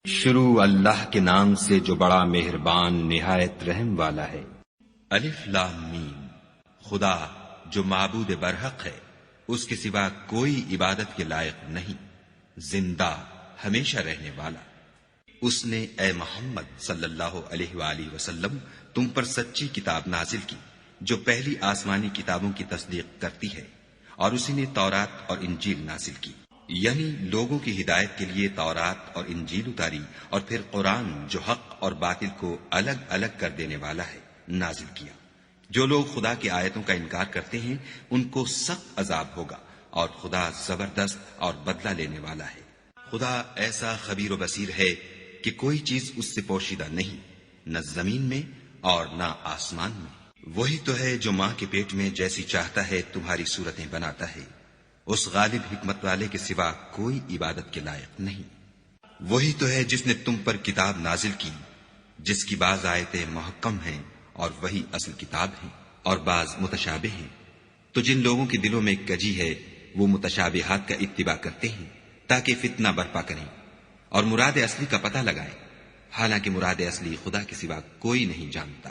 شروع اللہ کے نام سے جو بڑا مہربان نہایت رحم والا ہے۔ الف لام میم، خدا جو معبود برحق ہے، اس کے سوا کوئی عبادت کے لائق نہیں، زندہ ہمیشہ رہنے والا۔ اس نے اے محمد صلی اللہ علیہ وآلہ وسلم تم پر سچی کتاب نازل کی جو پہلی آسمانی کتابوں کی تصدیق کرتی ہے، اور اسی نے تورات اور انجیل نازل کی، یعنی لوگوں کی ہدایت کے لیے تورات اور انجیل اتاری، اور پھر قرآن جو حق اور باطل کو الگ الگ کر دینے والا ہے نازل کیا۔ جو لوگ خدا کی آیتوں کا انکار کرتے ہیں ان کو سخت عذاب ہوگا، اور خدا زبردست اور بدلہ لینے والا ہے۔ خدا ایسا خبیر و بصیر ہے کہ کوئی چیز اس سے پوشیدہ نہیں، نہ زمین میں اور نہ آسمان میں۔ وہی تو ہے جو ماں کے پیٹ میں جیسی چاہتا ہے تمہاری صورتیں بناتا ہے، اس غالب حکمت والے کے سوا کوئی عبادت کے لائق نہیں۔ وہی تو ہے جس نے تم پر کتاب نازل کی جس کی بعض آیتیں محکم ہیں اور وہی اصل کتاب ہیں، اور بعض متشابہ ہیں۔ تو جن لوگوں کے دلوں میں کجی ہے وہ متشابہات کا اتباع کرتے ہیں تاکہ فتنہ برپا کریں اور مراد اصلی کا پتہ لگائیں، حالانکہ مراد اصلی خدا کے سوا کوئی نہیں جانتا۔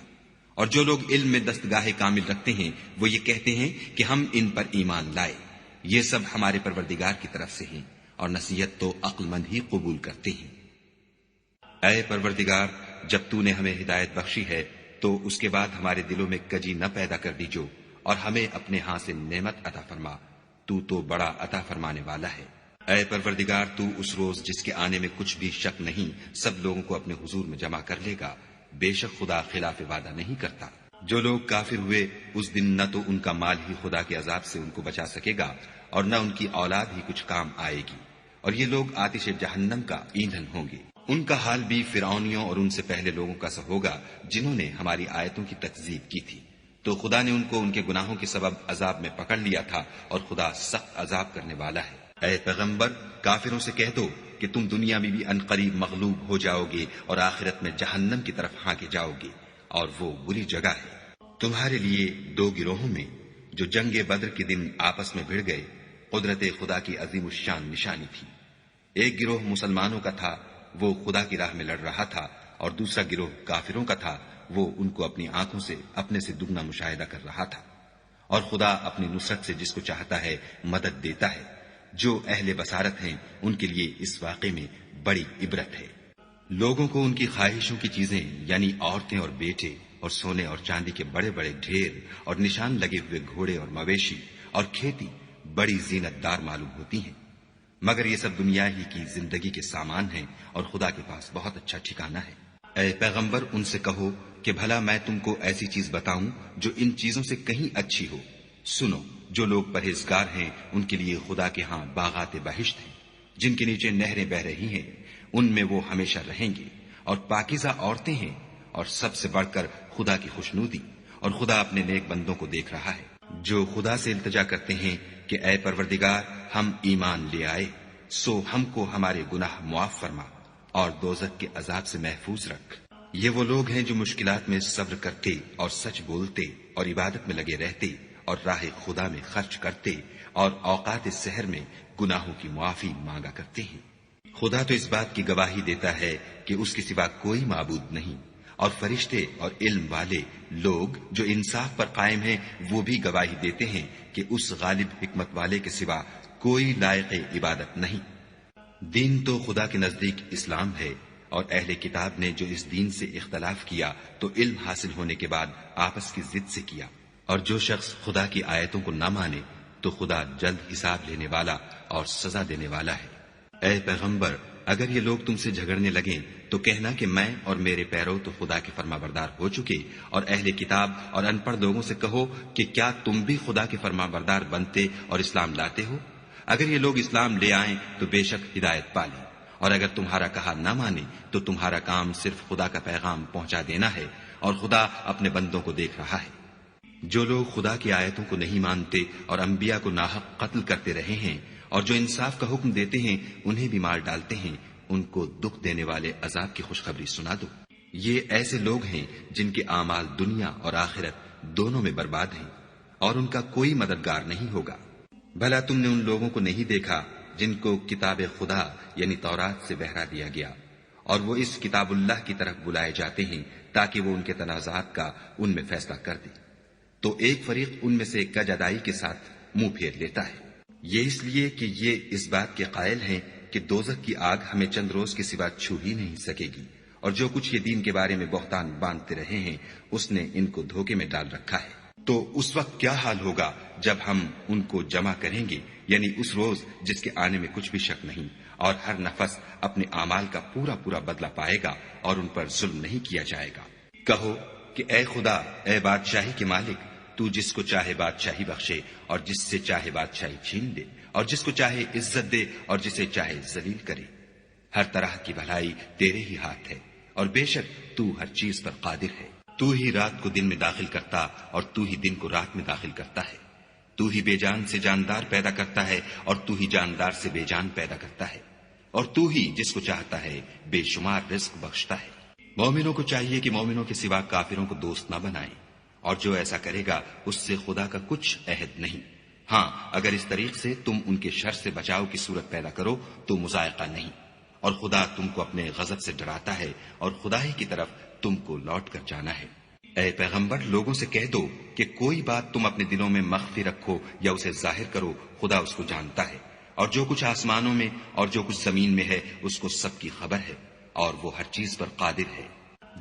اور جو لوگ علم میں دستگاہ کامل رکھتے ہیں وہ یہ کہتے ہیں کہ ہم ان پر ایمان لائے، یہ سب ہمارے پروردگار کی طرف سے ہیں، اور نصیحت تو عقل مند ہی قبول کرتے ہیں۔ اے پروردگار، جب تو نے ہمیں ہدایت بخشی ہے تو اس کے بعد ہمارے دلوں میں کجی نہ پیدا کر دیجو، اور ہمیں اپنے ہاں سے نعمت عطا فرما، تو بڑا عطا فرمانے والا ہے۔ اے پروردگار، تو اس روز جس کے آنے میں کچھ بھی شک نہیں سب لوگوں کو اپنے حضور میں جمع کر لے گا، بے شک خدا خلاف وعدہ نہیں کرتا۔ جو لوگ کافر ہوئے اس دن نہ تو ان کا مال ہی خدا کے عذاب سے ان کو بچا سکے گا، اور نہ ان کی اولاد ہی کچھ کام آئے گی، اور یہ لوگ آتش جہنم کا ایندھن ہوں گے۔ ان کا حال بھی فرعونیوں اور ان سے پہلے لوگوں کا سا ہوگا جنہوں نے ہماری آیتوں کی تکذیب کی تھی، تو خدا نے ان کو ان کے گناہوں کے سبب عذاب میں پکڑ لیا تھا، اور خدا سخت عذاب کرنے والا ہے۔ اے پیغمبر، کافروں سے کہہ دو کہ تم دنیا میں بھی عنقریب مغلوب ہو جاؤ گے اور آخرت میں جہنم کی طرف ہانکے جاؤ گے، اور وہ بری جگہ ہے۔ تمہارے لیے دو گروہوں میں جو جنگ بدر کے دن آپس میں بھڑ گئے قدرت خدا کی عظیم الشان نشانی تھی۔ ایک گروہ مسلمانوں کا تھا، وہ خدا کی راہ میں لڑ رہا تھا، اور دوسرا گروہ کافروں کا تھا، وہ ان کو اپنی آنکھوں سے اپنے سے دگنا مشاہدہ کر رہا تھا۔ اور خدا اپنی نصرت سے جس کو چاہتا ہے مدد دیتا ہے۔ جو اہل بصارت ہیں ان کے لیے اس واقعے میں بڑی عبرت ہے۔ لوگوں کو ان کی خواہشوں کی چیزیں یعنی عورتیں اور بیٹے اور سونے اور چاندی کے بڑے بڑے ڈھیر اور نشان لگے ہوئے گھوڑے اور مویشی اور کھیتی بڑی زینت دار معلوم ہوتی ہیں، مگر یہ سب دنیا ہی کی زندگی کے سامان ہیں، اور خدا کے پاس بہت اچھا ٹھکانہ ہے۔ اے پیغمبر، ان سے کہو کہ بھلا میں تم کو ایسی چیز بتاؤں جو ان چیزوں سے کہیں اچھی ہو۔ سنو، جو لوگ پرہیزگار ہیں ان کے لیے خدا کے ہاں باغات بہشت ہیں جن کے نیچے نہریں بہ رہی ہیں، ان میں وہ ہمیشہ رہیں گے، اور پاکیزہ عورتیں ہیں، اور سب سے بڑھ کر خدا کی خوشنودی، اور خدا اپنے نیک بندوں کو دیکھ رہا ہے۔ جو خدا سے التجا کرتے ہیں کہ اے پروردگار، ہم ایمان لے آئے، سو ہم کو ہمارے گناہ معاف فرما اور دوزخ کے عذاب سے محفوظ رکھ۔ یہ وہ لوگ ہیں جو مشکلات میں صبر کرتے اور سچ بولتے اور عبادت میں لگے رہتے اور راہ خدا میں خرچ کرتے اور اوقات سحر میں گناہوں کی معافی مانگا کرتے ہیں۔ خدا تو اس بات کی گواہی دیتا ہے کہ اس کے سوا کوئی معبود نہیں، اور فرشتے اور علم والے لوگ جو انصاف پر قائم ہیں وہ بھی گواہی دیتے ہیں کہ اس غالب حکمت والے کے سوا کوئی لائق عبادت نہیں۔ دین تو خدا کے نزدیک اسلام ہے، اور اہل کتاب نے جو اس دین سے اختلاف کیا تو علم حاصل ہونے کے بعد آپس کی ضد سے کیا، اور جو شخص خدا کی آیتوں کو نہ مانے تو خدا جلد حساب لینے والا اور سزا دینے والا ہے۔ اے پیغمبر، اگر یہ لوگ تم سے جھگڑنے لگیں تو کہنا کہ میں اور میرے پیرو تو خدا کے فرما بردار ہو چکے، اور اہل کتاب اور ان پڑھ لوگوں سے کہو کہ کیا تم بھی خدا کے فرما بردار بنتے اور اسلام لاتے ہو؟ اگر یہ لوگ اسلام لے آئیں تو بے شک ہدایت پالیں، اور اگر تمہارا کہا نہ مانے تو تمہارا کام صرف خدا کا پیغام پہنچا دینا ہے، اور خدا اپنے بندوں کو دیکھ رہا ہے۔ جو لوگ خدا کی آیتوں کو نہیں مانتے اور انبیاء کو ناحق قتل کرتے رہے ہیں، اور جو انصاف کا حکم دیتے ہیں انہیں بھی مار ڈالتے ہیں، ان کو دکھ دینے والے عذاب کی خوشخبری سنا دو۔ یہ ایسے لوگ ہیں جن کے اعمال دنیا اور آخرت دونوں میں برباد ہیں، اور ان کا کوئی مددگار نہیں ہوگا۔ بھلا تم نے ان لوگوں کو نہیں دیکھا جن کو کتاب خدا یعنی تورات سے بہرا دیا گیا، اور وہ اس کتاب اللہ کی طرف بلائے جاتے ہیں تاکہ وہ ان کے تنازعات کا ان میں فیصلہ کر دے، تو ایک فریق ان میں سے کج ادائی کے ساتھ منہ پھیر لیتا ہے۔ یہ اس لیے کہ یہ اس بات کے قائل ہیں کہ دوزخ کی آگ ہمیں چند روز کے سوا چھو ہی نہیں سکے گی، اور جو کچھ یہ دین کے بارے میں بہتان باندھتے رہے ہیں اس نے ان کو دھوکے میں ڈال رکھا ہے۔ تو اس وقت کیا حال ہوگا جب ہم ان کو جمع کریں گے، یعنی اس روز جس کے آنے میں کچھ بھی شک نہیں، اور ہر نفس اپنے اعمال کا پورا پورا بدلہ پائے گا اور ان پر ظلم نہیں کیا جائے گا۔ کہو کہ اے خدا، اے بادشاہی کے مالک، تو جس کو چاہے بادشاہی بخشے اور جس سے چاہے بادشاہی چھین دے، اور جس کو چاہے عزت دے اور جسے چاہے ذلیل کرے۔ ہر طرح کی بھلائی تیرے ہی ہاتھ ہے، اور بے شک تو ہر چیز پر قادر ہے۔ تو ہی رات کو دن میں داخل کرتا اور تو ہی دن کو رات میں داخل کرتا ہے۔ تو ہی بے جان سے جاندار پیدا کرتا ہے اور تو ہی جاندار سے بے جان پیدا کرتا ہے، اور تو ہی جس کو چاہتا ہے بے شمار رزق بخشتا ہے۔ مومنوں کو چاہیے کہ مومنوں کے سوا کافروں کو دوست نہ بنائیں، اور جو ایسا کرے گا اس سے خدا کا کچھ عہد نہیں۔ ہاں، اگر اس طریق سے تم ان کے شر سے بچاؤ کی صورت پیدا کرو تو مذائقہ نہیں، اور خدا تم کو اپنے غضب سے ڈراتا ہے اور خدا ہی کی طرف تم کو لوٹ کر جانا ہے۔ اے پیغمبر، لوگوں سے کہہ دو کہ کوئی بات تم اپنے دلوں میں مخفی رکھو یا اسے ظاہر کرو، خدا اس کو جانتا ہے، اور جو کچھ آسمانوں میں اور جو کچھ زمین میں ہے اس کو سب کی خبر ہے، اور وہ ہر چیز پر قادر ہے۔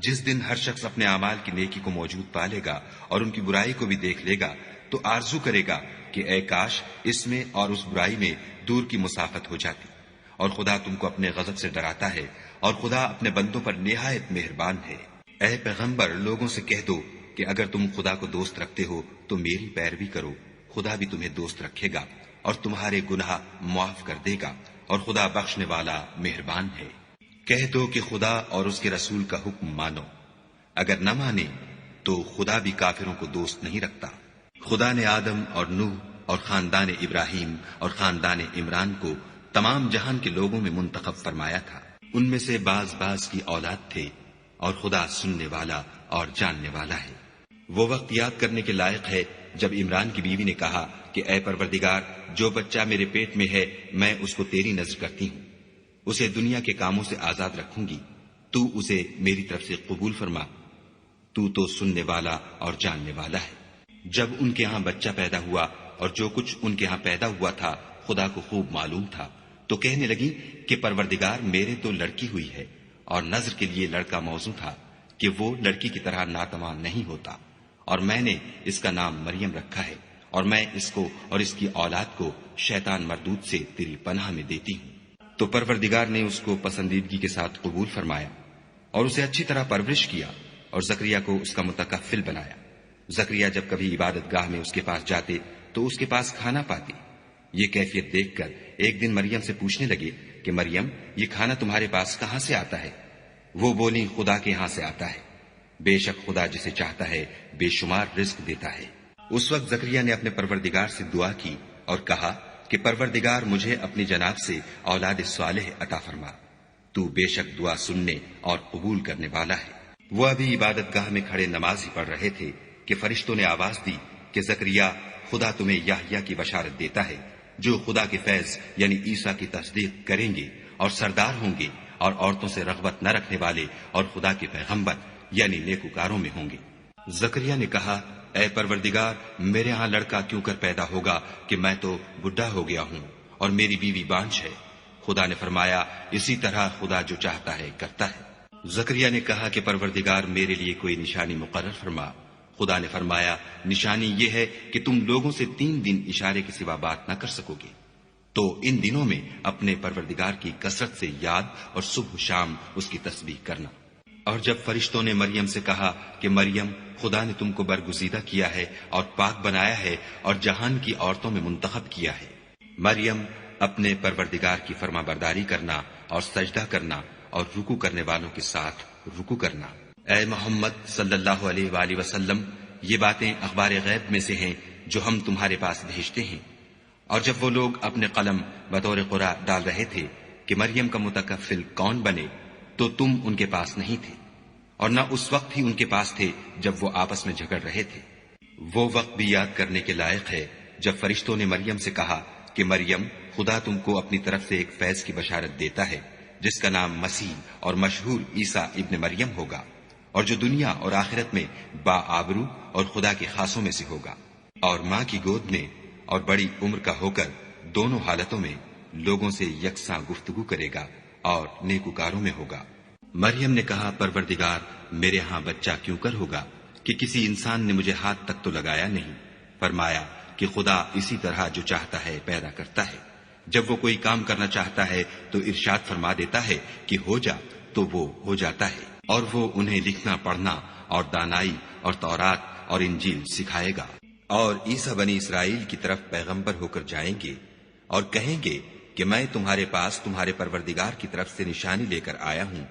جس دن ہر شخص اپنے اعمال کی نیکی کو موجود پا لے گا اور ان کی برائی کو بھی دیکھ لے گا تو آرزو کرے گا کہ اے کاش اس میں اور اس برائی میں دور کی مسافت ہو جاتی۔ اور خدا تم کو اپنے غضب سے ڈراتا ہے، اور خدا اپنے بندوں پر نہایت مہربان ہے۔ اے پیغمبر، لوگوں سے کہہ دو کہ اگر تم خدا کو دوست رکھتے ہو تو میری پیروی کرو، خدا بھی تمہیں دوست رکھے گا اور تمہارے گناہ معاف کر دے گا، اور خدا بخشنے والا مہربان ہے۔ کہہ دو کہ خدا اور اس کے رسول کا حکم مانو، اگر نہ مانے تو خدا بھی کافروں کو دوست نہیں رکھتا۔ خدا نے آدم اور نوح اور خاندان ابراہیم اور خاندان عمران کو تمام جہان کے لوگوں میں منتخب فرمایا تھا، ان میں سے بعض بعض کی اولاد تھے، اور خدا سننے والا اور جاننے والا ہے۔ وہ وقت یاد کرنے کے لائق ہے جب عمران کی بیوی نے کہا کہ اے پروردگار، جو بچہ میرے پیٹ میں ہے میں اس کو تیری نذر کرتی ہوں، اسے دنیا کے کاموں سے آزاد رکھوں گی، تو اسے میری طرف سے قبول فرما، تو سننے والا اور جاننے والا ہے۔ جب ان کے ہاں بچہ پیدا ہوا اور جو کچھ ان کے ہاں پیدا ہوا تھا خدا کو خوب معلوم تھا، تو کہنے لگی کہ پروردگار، میرے تو لڑکی ہوئی ہے، اور نذر کے لیے لڑکا موزوں تھا کہ وہ لڑکی کی طرح ناتواں نہیں ہوتا، اور میں نے اس کا نام مریم رکھا ہے، اور میں اس کو اور اس کی اولاد کو شیطان مردود سے تیری پناہ میں دیتی ہوں۔ تو پروردگار نے اس کو پسندیدگی کے ساتھ قبول فرمایا اور اسے اچھی طرح پرورش کیا، اور زکریا کو اس کا متکفل بنایا۔ زکریا جب کبھی عبادت گاہ میں اس کے پاس جاتے تو اس کے پاس کھانا پاتے۔ یہ کیفیت دیکھ کر ایک دن مریم سے پوچھنے لگے کہ مریم، یہ کھانا تمہارے پاس کہاں سے آتا ہے؟ وہ بولی، خدا کے ہاں سے آتا ہے، بے شک خدا جسے چاہتا ہے بے شمار رزق دیتا ہے۔ اس وقت زکریا نے اپنے پروردگار سے دعا کی اور کہا کہ پروردگار، مجھے اپنی جناب سے اولاد صالح عطا فرما، تو بے شک دعا سننے اور قبول کرنے والا ہے۔ وہ ابھی عبادت گاہ میں کھڑے نماز ہی پڑھ رہے تھے کہ فرشتوں نے آواز دی کہ زکریا، خدا تمہیں یحییٰ کی بشارت دیتا ہے، جو خدا کے فیض یعنی عیسیٰ کی تصدیق کریں گے اور سردار ہوں گے، اور عورتوں سے رغبت نہ رکھنے والے اور خدا کے پیغمبر یعنی نیکوکاروں میں ہوں گے۔ زکریا نے کہا، اے پروردگار، میرے ہاں لڑکا کیوں کر پیدا ہوگا کہ میں تو بڈھا ہو گیا ہوں اور میری بیوی بانجھ ہے۔ خدا نے فرمایا، اسی طرح خدا جو چاہتا ہے کرتا ہے۔ زکریا نے کہا کہ پروردگار، میرے لیے کوئی نشانی مقرر فرما۔ خدا نے فرمایا، نشانی یہ ہے کہ تم لوگوں سے 3 دن اشارے کے سوا بات نہ کر سکو گے، تو ان دنوں میں اپنے پروردگار کی کثرت سے یاد اور صبح و شام اس کی تسبیح کرنا۔ اور جب فرشتوں نے مریم سے کہا کہ مریم، خدا نے تم کو برگزیدہ کیا ہے اور پاک بنایا ہے اور جہان کی عورتوں میں منتخب کیا ہے، مریم، اپنے پروردگار کی فرما برداری کرنا اور سجدہ کرنا اور رکوع کرنے والوں کے ساتھ رکوع کرنا۔ اے محمد صلی اللہ علیہ وآلہ وسلم، یہ باتیں اخبار غیب میں سے ہیں جو ہم تمہارے پاس بھیجتے ہیں۔ اور جب وہ لوگ اپنے قلم بطور قرآ ڈال رہے تھے کہ مریم کا متکفل کون بنے، تو تم ان کے پاس نہیں تھے، اور نہ اس وقت ہی ان کے پاس تھے جب وہ آپس میں جھگڑ رہے تھے۔ وہ وقت بھی یاد کرنے کے لائق ہے جب فرشتوں نے مریم سے کہا کہ مریم، خدا تم کو اپنی طرف سے ایک فیض کی بشارت دیتا ہے جس کا نام مسیح اور مشہور عیسیٰ ابن مریم ہوگا، اور جو دنیا اور آخرت میں باآبرو اور خدا کے خاصوں میں سے ہوگا، اور ماں کی گود میں اور بڑی عمر کا ہو کر دونوں حالتوں میں لوگوں سے یکساں گفتگو کرے گا اور نیکوکاروں میں ہوگا۔ مریم نے کہا، پروردگار، میرے ہاں بچہ کیوں کر ہوگا کہ کسی انسان نے مجھے ہاتھ تک تو لگایا نہیں۔ فرمایا کہ خدا اسی طرح جو چاہتا ہے پیدا کرتا ہے، جب وہ کوئی کام کرنا چاہتا ہے تو ارشاد فرما دیتا ہے کہ ہو جا، تو وہ ہو جاتا ہے، اور وہ انہیں لکھنا پڑھنا اور دانائی اور تورات اور انجیل سکھائے گا۔ اور عیسیٰ بنی اسرائیل کی طرف پیغمبر ہو کر جائیں گے اور کہیں گے کہ میں تمہارے پاس تمہارے پروردگار کی طرف سے نشانی لے کر آیا ہوں،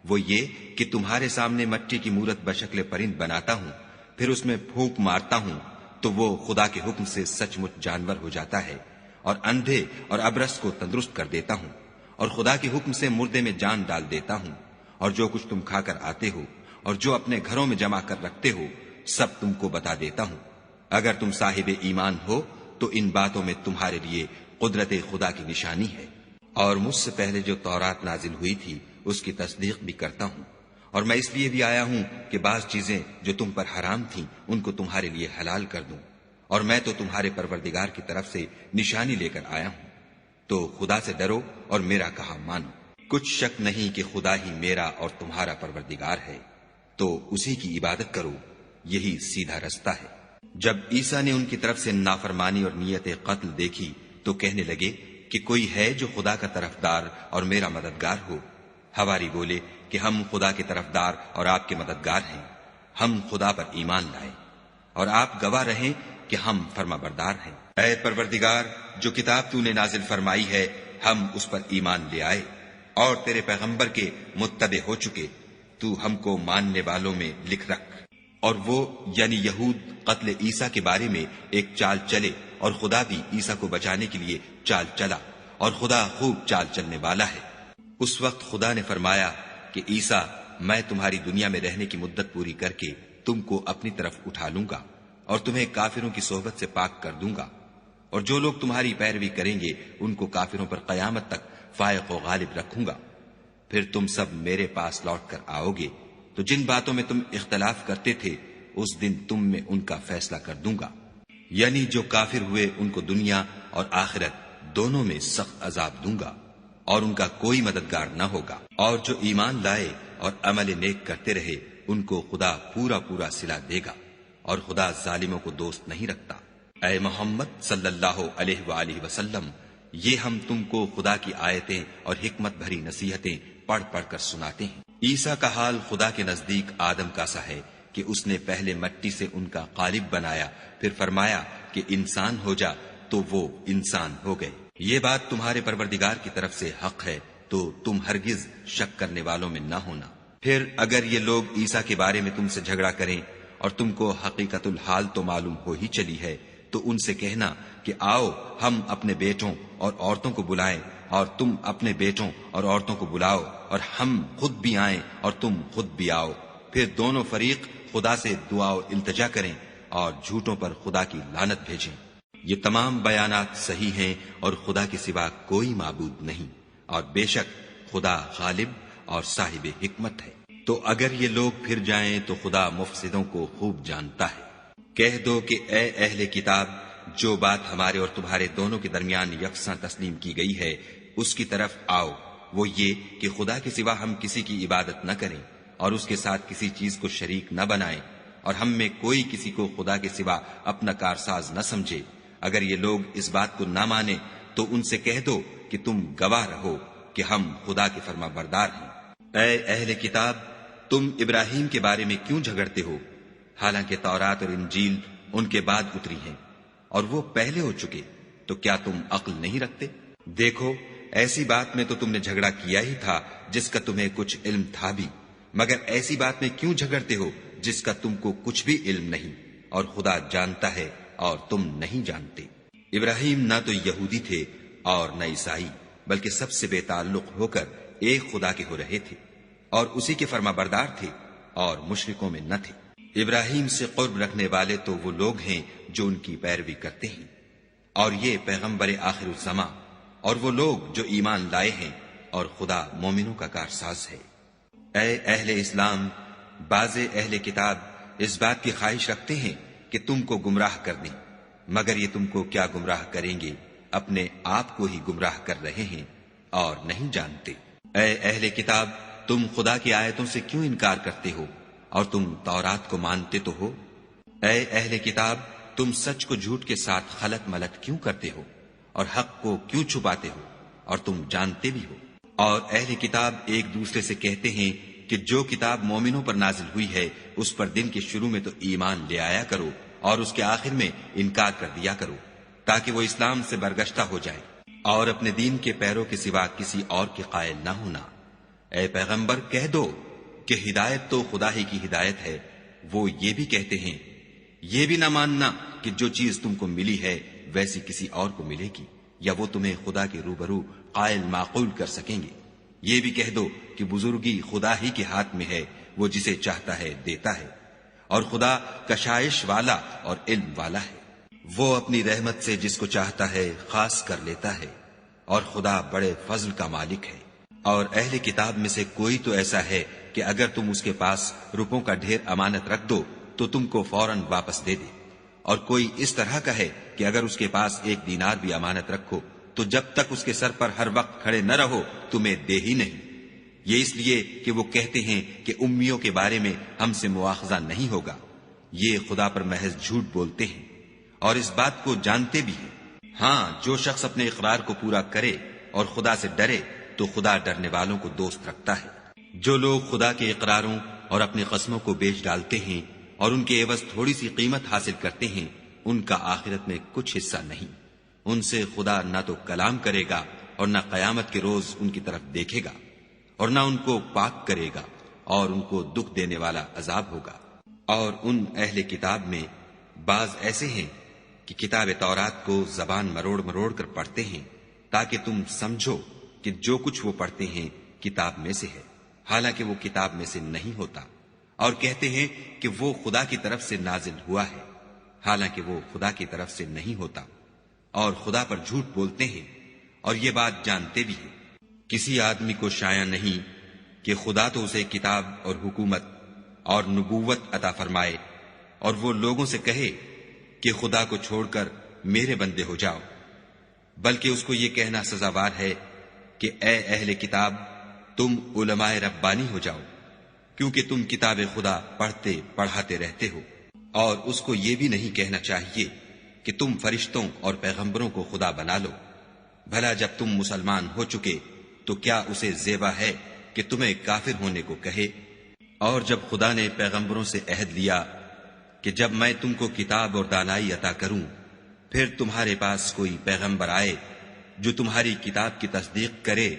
وہ یہ کہ تمہارے سامنے مٹی کی مورت بشکل پرند بناتا ہوں، پھر اس میں پھونک مارتا ہوں تو وہ خدا کے حکم سے سچ مچ جانور ہو جاتا ہے، اور اندھے اور ابرص کو تندرست کر دیتا ہوں، اور خدا کے حکم سے مردے میں جان ڈال دیتا ہوں، اور جو کچھ تم کھا کر آتے ہو اور جو اپنے گھروں میں جمع کر رکھتے ہو سب تم کو بتا دیتا ہوں۔ اگر تم صاحب ایمان ہو تو ان باتوں میں تمہارے لیے قدرت خدا کی نشانی ہے، اور مجھ سے پہلے جو تورات نازل ہوئی تھی اس کی تصدیق بھی کرتا ہوں، اور میں اس لیے بھی آیا ہوں کہ بعض چیزیں جو تم پر حرام تھیں ان کو تمہارے لیے حلال کر دوں، اور میں تو تمہارے پروردگار کی طرف سے نشانی لے کر آیا ہوں، تو خدا سے ڈرو اور میرا کہا مانو۔ کچھ شک نہیں کہ خدا ہی میرا اور تمہارا پروردگار ہے، تو اسی کی عبادت کرو، یہی سیدھا رستہ ہے۔ جب عیسیٰ نے ان کی طرف سے نافرمانی اور نیت قتل دیکھی تو کہنے لگے کہ کوئی ہے جو خدا کا طرفدار اور میرا مددگار ہو؟ حواری بولے کہ ہم خدا کے طرفدار اور آپ کے مددگار ہیں، ہم خدا پر ایمان لائے اور آپ گواہ رہیں کہ ہم فرما بردار ہیں۔ اے پروردگار، جو کتاب تو نے نازل فرمائی ہے ہم اس پر ایمان لے آئے اور تیرے پیغمبر کے متبع ہو چکے، تو ہم کو ماننے والوں میں لکھ رکھ۔ اور وہ یعنی یہود قتل عیسیٰ کے بارے میں ایک چال چلے، اور خدا بھی عیسیٰ کو بچانے کے لیے چال چلا، اور خدا خوب چال چلنے والا ہے۔ اس وقت خدا نے فرمایا کہ عیسیٰ، میں تمہاری دنیا میں رہنے کی مدت پوری کر کے تم کو اپنی طرف اٹھا لوں گا اور تمہیں کافروں کی صحبت سے پاک کر دوں گا، اور جو لوگ تمہاری پیروی کریں گے ان کو کافروں پر قیامت تک فائق و غالب رکھوں گا۔ پھر تم سب میرے پاس لوٹ کر آؤ گے تو جن باتوں میں تم اختلاف کرتے تھے اس دن تم میں ان کا فیصلہ کر دوں گا، یعنی جو کافر ہوئے ان کو دنیا اور آخرت دونوں میں سخت عذاب دوں گا، اور ان کا کوئی مددگار نہ ہوگا۔ اور جو ایمان لائے اور عمل نیک کرتے رہے ان کو خدا پورا پورا صلہ دے گا، اور خدا ظالموں کو دوست نہیں رکھتا۔ اے محمد صلی اللہ علیہ وآلہ وسلم، یہ ہم تم کو خدا کی آیتیں اور حکمت بھری نصیحتیں پڑھ پڑھ کر سناتے ہیں۔ عیسیٰ کا حال خدا کے نزدیک آدم کا سا ہے کہ اس نے پہلے مٹی سے ان کا قالب بنایا، پھر فرمایا کہ انسان ہو جا، تو وہ انسان ہو گئے۔ یہ بات تمہارے پروردگار کی طرف سے حق ہے، تو تم ہرگز شک کرنے والوں میں نہ ہونا۔ پھر اگر یہ لوگ عیسیٰ کے بارے میں تم سے جھگڑا کریں اور تم کو حقیقت الحال تو معلوم ہو ہی چلی ہے، تو ان سے کہنا کہ آؤ ہم اپنے بیٹوں اور عورتوں کو بلائیں اور تم اپنے بیٹوں اور عورتوں کو بلاؤ، اور ہم خود بھی آئیں اور تم خود بھی آؤ، پھر دونوں فریق خدا سے دعا و التجا کریں اور جھوٹوں پر خدا کی لعنت بھیجیں۔ یہ تمام بیانات صحیح ہیں اور خدا کے سوا کوئی معبود نہیں، اور بے شک خدا غالب اور صاحب حکمت ہے۔ تو اگر یہ لوگ پھر جائیں تو خدا مفسدوں کو خوب جانتا ہے۔ کہہ دو کہ اے اہل کتاب، جو بات ہمارے اور تمہارے دونوں کے درمیان یکساں تسلیم کی گئی ہے اس کی طرف آؤ، وہ یہ کہ خدا کے سوا ہم کسی کی عبادت نہ کریں اور اس کے ساتھ کسی چیز کو شریک نہ بنائیں، اور ہم میں کوئی کسی کو خدا کے سوا اپنا کارساز نہ سمجھے۔ اگر یہ لوگ اس بات کو نہ مانے تو ان سے کہہ دو کہ تم گواہ رہو کہ ہم خدا کے فرما بردار ہیں۔ اے اہل کتاب، تم ابراہیم کے بارے میں کیوں جھگڑتے ہو، حالانکہ تورات اور انجیل ان کے بعد اتری ہیں اور وہ پہلے ہو چکے، تو کیا تم عقل نہیں رکھتے؟ دیکھو، ایسی بات میں تو تم نے جھگڑا کیا ہی تھا جس کا تمہیں کچھ علم تھا بھی، مگر ایسی بات میں کیوں جھگڑتے ہو جس کا تم کو کچھ بھی علم نہیں، اور خدا جانتا ہے اور تم نہیں جانتے۔ ابراہیم نہ تو یہودی تھے اور نہ عیسائی، بلکہ سب سے بے تعلق ہو کر ایک خدا کے ہو رہے تھے اور اسی کے فرما بردار تھے اور مشرکوں میں نہ تھے۔ ابراہیم سے قرب رکھنے والے تو وہ لوگ ہیں جو ان کی پیروی کرتے ہیں، اور یہ پیغمبر آخر الزماں اور وہ لوگ جو ایمان لائے ہیں اور خدا مومنوں کا کارساز ہے۔ اے اہل اسلام، بعض اہل کتاب اس بات کی خواہش رکھتے ہیں کہ تم کو گمراہ کر دیں، مگر یہ تم کو کیا گمراہ کریں گے، اپنے آپ کو ہی گمراہ کر رہے ہیں اور نہیں جانتے۔ اے اہل کتاب، تم خدا کی آیتوں سے کیوں انکار کرتے ہو اور تم تورات کو مانتے تو ہو؟ اے اہل کتاب، تم سچ کو جھوٹ کے ساتھ خلط ملط کیوں کرتے ہو اور حق کو کیوں چھپاتے ہو اور تم جانتے بھی ہو؟ اور اہل کتاب ایک دوسرے سے کہتے ہیں کہ جو کتاب مومنوں پر نازل ہوئی ہے اس پر دن کے شروع میں تو ایمان لے آیا کرو اور اس کے آخر میں انکار کر دیا کرو، تاکہ وہ اسلام سے برگشتہ ہو جائے اور اپنے دین کے پیروں کے سوا کسی اور کے قائل نہ ہونا۔ اے پیغمبر، کہہ دو کہ ہدایت تو خدا ہی کی ہدایت ہے۔ وہ یہ بھی کہتے ہیں یہ بھی نہ ماننا کہ جو چیز تم کو ملی ہے ویسی کسی اور کو ملے گی، یا وہ تمہیں خدا کے روبرو قائل معقول کر سکیں گے۔ یہ بھی کہہ دو کہ بزرگی خدا ہی کے ہاتھ میں ہے، وہ جسے چاہتا ہے دیتا ہے، اور خدا کشائش والا اور علم والا ہے۔ وہ اپنی رحمت سے جس کو چاہتا ہے خاص کر لیتا ہے، اور خدا بڑے فضل کا مالک ہے۔ اور اہل کتاب میں سے کوئی تو ایسا ہے کہ اگر تم اس کے پاس روپوں کا ڈھیر امانت رکھ دو تو تم کو فوراً واپس دے دے، اور کوئی اس طرح کا ہے کہ اگر اس کے پاس 1 دینار بھی امانت رکھو تو جب تک اس کے سر پر ہر وقت کھڑے نہ رہو تمہیں دے ہی نہیں۔ یہ اس لیے کہ وہ کہتے ہیں کہ امیوں کے بارے میں ہم سے مواخذہ نہیں ہوگا۔ یہ خدا پر محض جھوٹ بولتے ہیں اور اس بات کو جانتے بھی ہیں۔ ہاں، جو شخص اپنے اقرار کو پورا کرے اور خدا سے ڈرے تو خدا ڈرنے والوں کو دوست رکھتا ہے۔ جو لوگ خدا کے اقراروں اور اپنی قسموں کو بیچ ڈالتے ہیں اور ان کے عوض تھوڑی سی قیمت حاصل کرتے ہیں، ان کا آخرت میں کچھ حصہ نہیں۔ ان سے خدا نہ تو کلام کرے گا اور نہ قیامت کے روز ان کی طرف دیکھے گا، اور نہ ان کو پاک کرے گا، اور ان کو دکھ دینے والا عذاب ہوگا۔ اور ان اہل کتاب میں بعض ایسے ہیں کہ کتاب تورات کو زبان مروڑ مروڑ کر پڑھتے ہیں تاکہ تم سمجھو کہ جو کچھ وہ پڑھتے ہیں کتاب میں سے ہے، حالانکہ وہ کتاب میں سے نہیں ہوتا، اور کہتے ہیں کہ وہ خدا کی طرف سے نازل ہوا ہے، حالانکہ وہ خدا کی طرف سے نہیں ہوتا، اور خدا پر جھوٹ بولتے ہیں اور یہ بات جانتے بھی ہیں۔ کسی آدمی کو شایع نہیں کہ خدا تو اسے کتاب اور حکومت اور نبوت عطا فرمائے اور وہ لوگوں سے کہے کہ خدا کو چھوڑ کر میرے بندے ہو جاؤ، بلکہ اس کو یہ کہنا سزاوار ہے کہ اے اہل کتاب، تم علماء ربانی ہو جاؤ، کیونکہ تم کتاب خدا پڑھتے پڑھاتے رہتے ہو۔ اور اس کو یہ بھی نہیں کہنا چاہیے کہ تم فرشتوں اور پیغمبروں کو خدا بنا لو۔ بھلا جب تم مسلمان ہو چکے تو کیا اسے زیبا ہے کہ تمہیں کافر ہونے کو کہے؟ اور جب خدا نے پیغمبروں سے عہد لیا کہ جب میں تم کو کتاب اور دانائی عطا کروں، پھر تمہارے پاس کوئی پیغمبر آئے جو تمہاری کتاب کی تصدیق کرے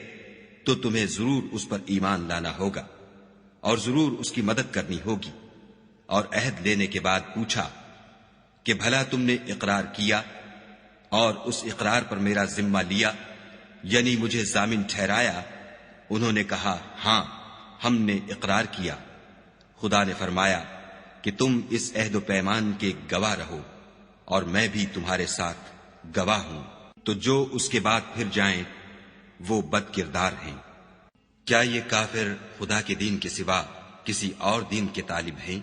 تو تمہیں ضرور اس پر ایمان لانا ہوگا اور ضرور اس کی مدد کرنی ہوگی۔ اور عہد لینے کے بعد پوچھا کہ بھلا تم نے اقرار کیا اور اس اقرار پر میرا ذمہ لیا، یعنی مجھے ضامن ٹھہرایا؟ انہوں نے کہا ہاں، ہم نے اقرار کیا۔ خدا نے فرمایا کہ تم اس عہد و پیمان کے گواہ رہو اور میں بھی تمہارے ساتھ گواہ ہوں۔ تو جو اس کے بعد پھر جائیں وہ بد کردار ہیں۔ کیا یہ کافر خدا کے دین کے سوا کسی اور دین کے طالب ہیں؟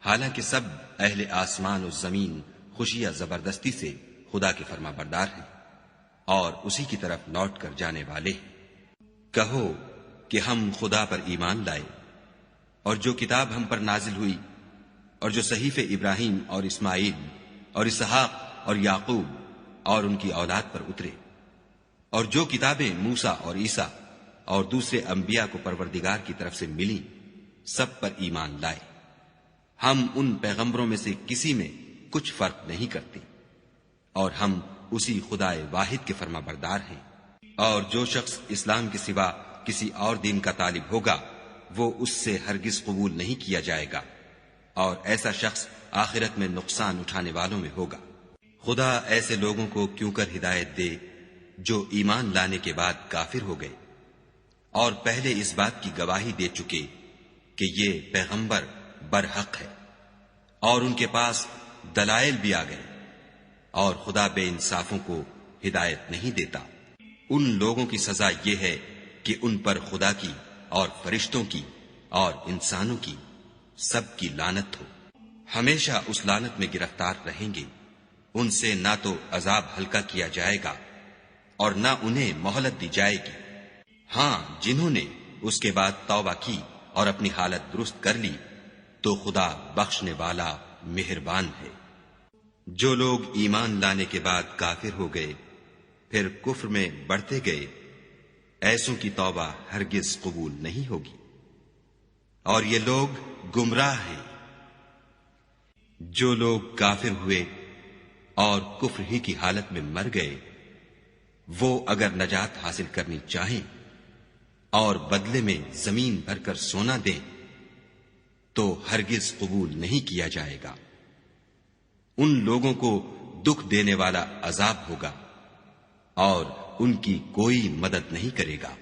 حالانکہ سب اہل آسمان و زمین خوشی یا زبردستی سے خدا کے فرما بردار ہیں اور اسی کی طرف لوٹ کر جانے والے ہیں۔ کہو کہ ہم خدا پر ایمان لائے اور جو کتاب ہم پر نازل ہوئی اور جو صحیفے ابراہیم اور اسماعیل اور اسحاق اور یعقوب اور ان کی اولاد پر اترے، اور جو کتابیں موسیٰ اور عیسیٰ اور دوسرے انبیاء کو پروردگار کی طرف سے ملی، سب پر ایمان لائے۔ ہم ان پیغمبروں میں سے کسی میں کچھ فرق نہیں کرتے، اور ہم اسی خدا واحد کے فرما بردار ہیں۔ اور جو شخص اسلام کے سوا کسی اور دین کا طالب ہوگا وہ اس سے ہرگز قبول نہیں کیا جائے گا، اور ایسا شخص آخرت میں نقصان اٹھانے والوں میں ہوگا۔ خدا ایسے لوگوں کو کیوں کر ہدایت دے جو ایمان لانے کے بعد کافر ہو گئے اور پہلے اس بات کی گواہی دے چکے کہ یہ پیغمبر برحق ہے، اور ان کے پاس دلائل بھی آ گئے، اور خدا بے انصافوں کو ہدایت نہیں دیتا۔ ان لوگوں کی سزا یہ ہے کہ ان پر خدا کی اور فرشتوں کی اور انسانوں کی سب کی لعنت ہو، ہمیشہ اس لعنت میں گرفتار رہیں گے۔ ان سے نہ تو عذاب ہلکا کیا جائے گا اور نہ انہیں مہلت دی جائے گی۔ ہاں، جنہوں نے اس کے بعد توبہ کی اور اپنی حالت درست کر لی تو خدا بخشنے والا مہربان ہے۔ جو لوگ ایمان لانے کے بعد کافر ہو گئے پھر کفر میں بڑھتے گئے، ایسوں کی توبہ ہرگز قبول نہیں ہوگی، اور یہ لوگ گمراہ ہیں۔ جو لوگ کافر ہوئے اور کفر ہی کی حالت میں مر گئے، وہ اگر نجات حاصل کرنی چاہیں اور بدلے میں زمین بھر کر سونا دیں تو ہرگز قبول نہیں کیا جائے گا۔ ان لوگوں کو دکھ دینے والا عذاب ہوگا اور ان کی کوئی مدد نہیں کرے گا۔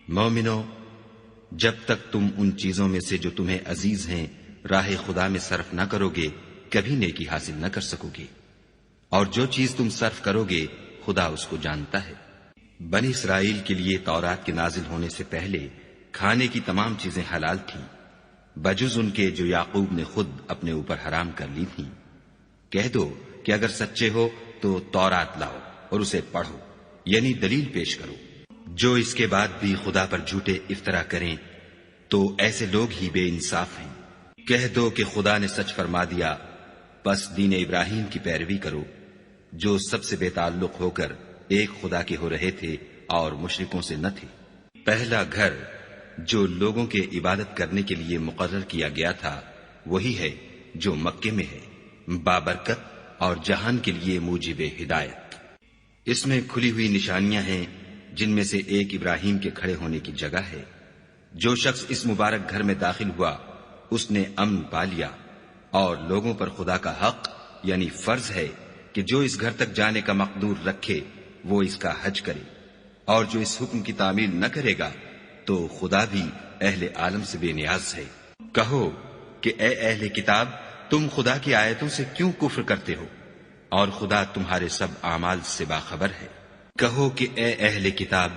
مومنو، جب تک تم ان چیزوں میں سے جو تمہیں عزیز ہیں راہ خدا میں صرف نہ کرو گے کبھی نیکی حاصل نہ کر سکو گے، اور جو چیز تم صرف کرو گے خدا اس کو جانتا ہے۔ بنی اسرائیل کے لیے تورات کے نازل ہونے سے پہلے کھانے کی تمام چیزیں حلال تھیں بجز ان کے جو یعقوب نے خود اپنے اوپر حرام کر لی تھیں۔ کہہ دو کہ اگر سچے ہو تو تورات لاؤ اور اسے پڑھو، یعنی دلیل پیش کرو۔ جو اس کے بعد بھی خدا پر جھوٹے افطرا کریں تو ایسے لوگ ہی بے انصاف ہیں۔ کہہ دو کہ خدا نے سچ فرما دیا، پس دین ابراہیم کی پیروی کرو، جو سب سے بے تعلق ہو کر ایک خدا کے ہو رہے تھے اور مشرکوں سے نہ تھے۔ پہلا گھر جو لوگوں کے عبادت کرنے کے لیے مقرر کیا گیا تھا وہی ہے جو مکے میں ہے، بابرکت اور جہان کے لیے موجب ہدایت۔ اس میں کھلی ہوئی نشانیاں ہیں جن میں سے ایک ابراہیم کے کھڑے ہونے کی جگہ ہے۔ جو شخص اس مبارک گھر میں داخل ہوا اس نے امن پا لیا، اور لوگوں پر خدا کا حق یعنی فرض ہے کہ جو اس گھر تک جانے کا مقدور رکھے وہ اس کا حج کرے، اور جو اس حکم کی تعمیل نہ کرے گا تو خدا بھی اہل عالم سے بے نیاز ہے۔ کہو کہ اے اہل کتاب، تم خدا کی آیتوں سے کیوں کفر کرتے ہو اور خدا تمہارے سب اعمال سے باخبر ہے۔ کہو کہ اے اہل کتاب،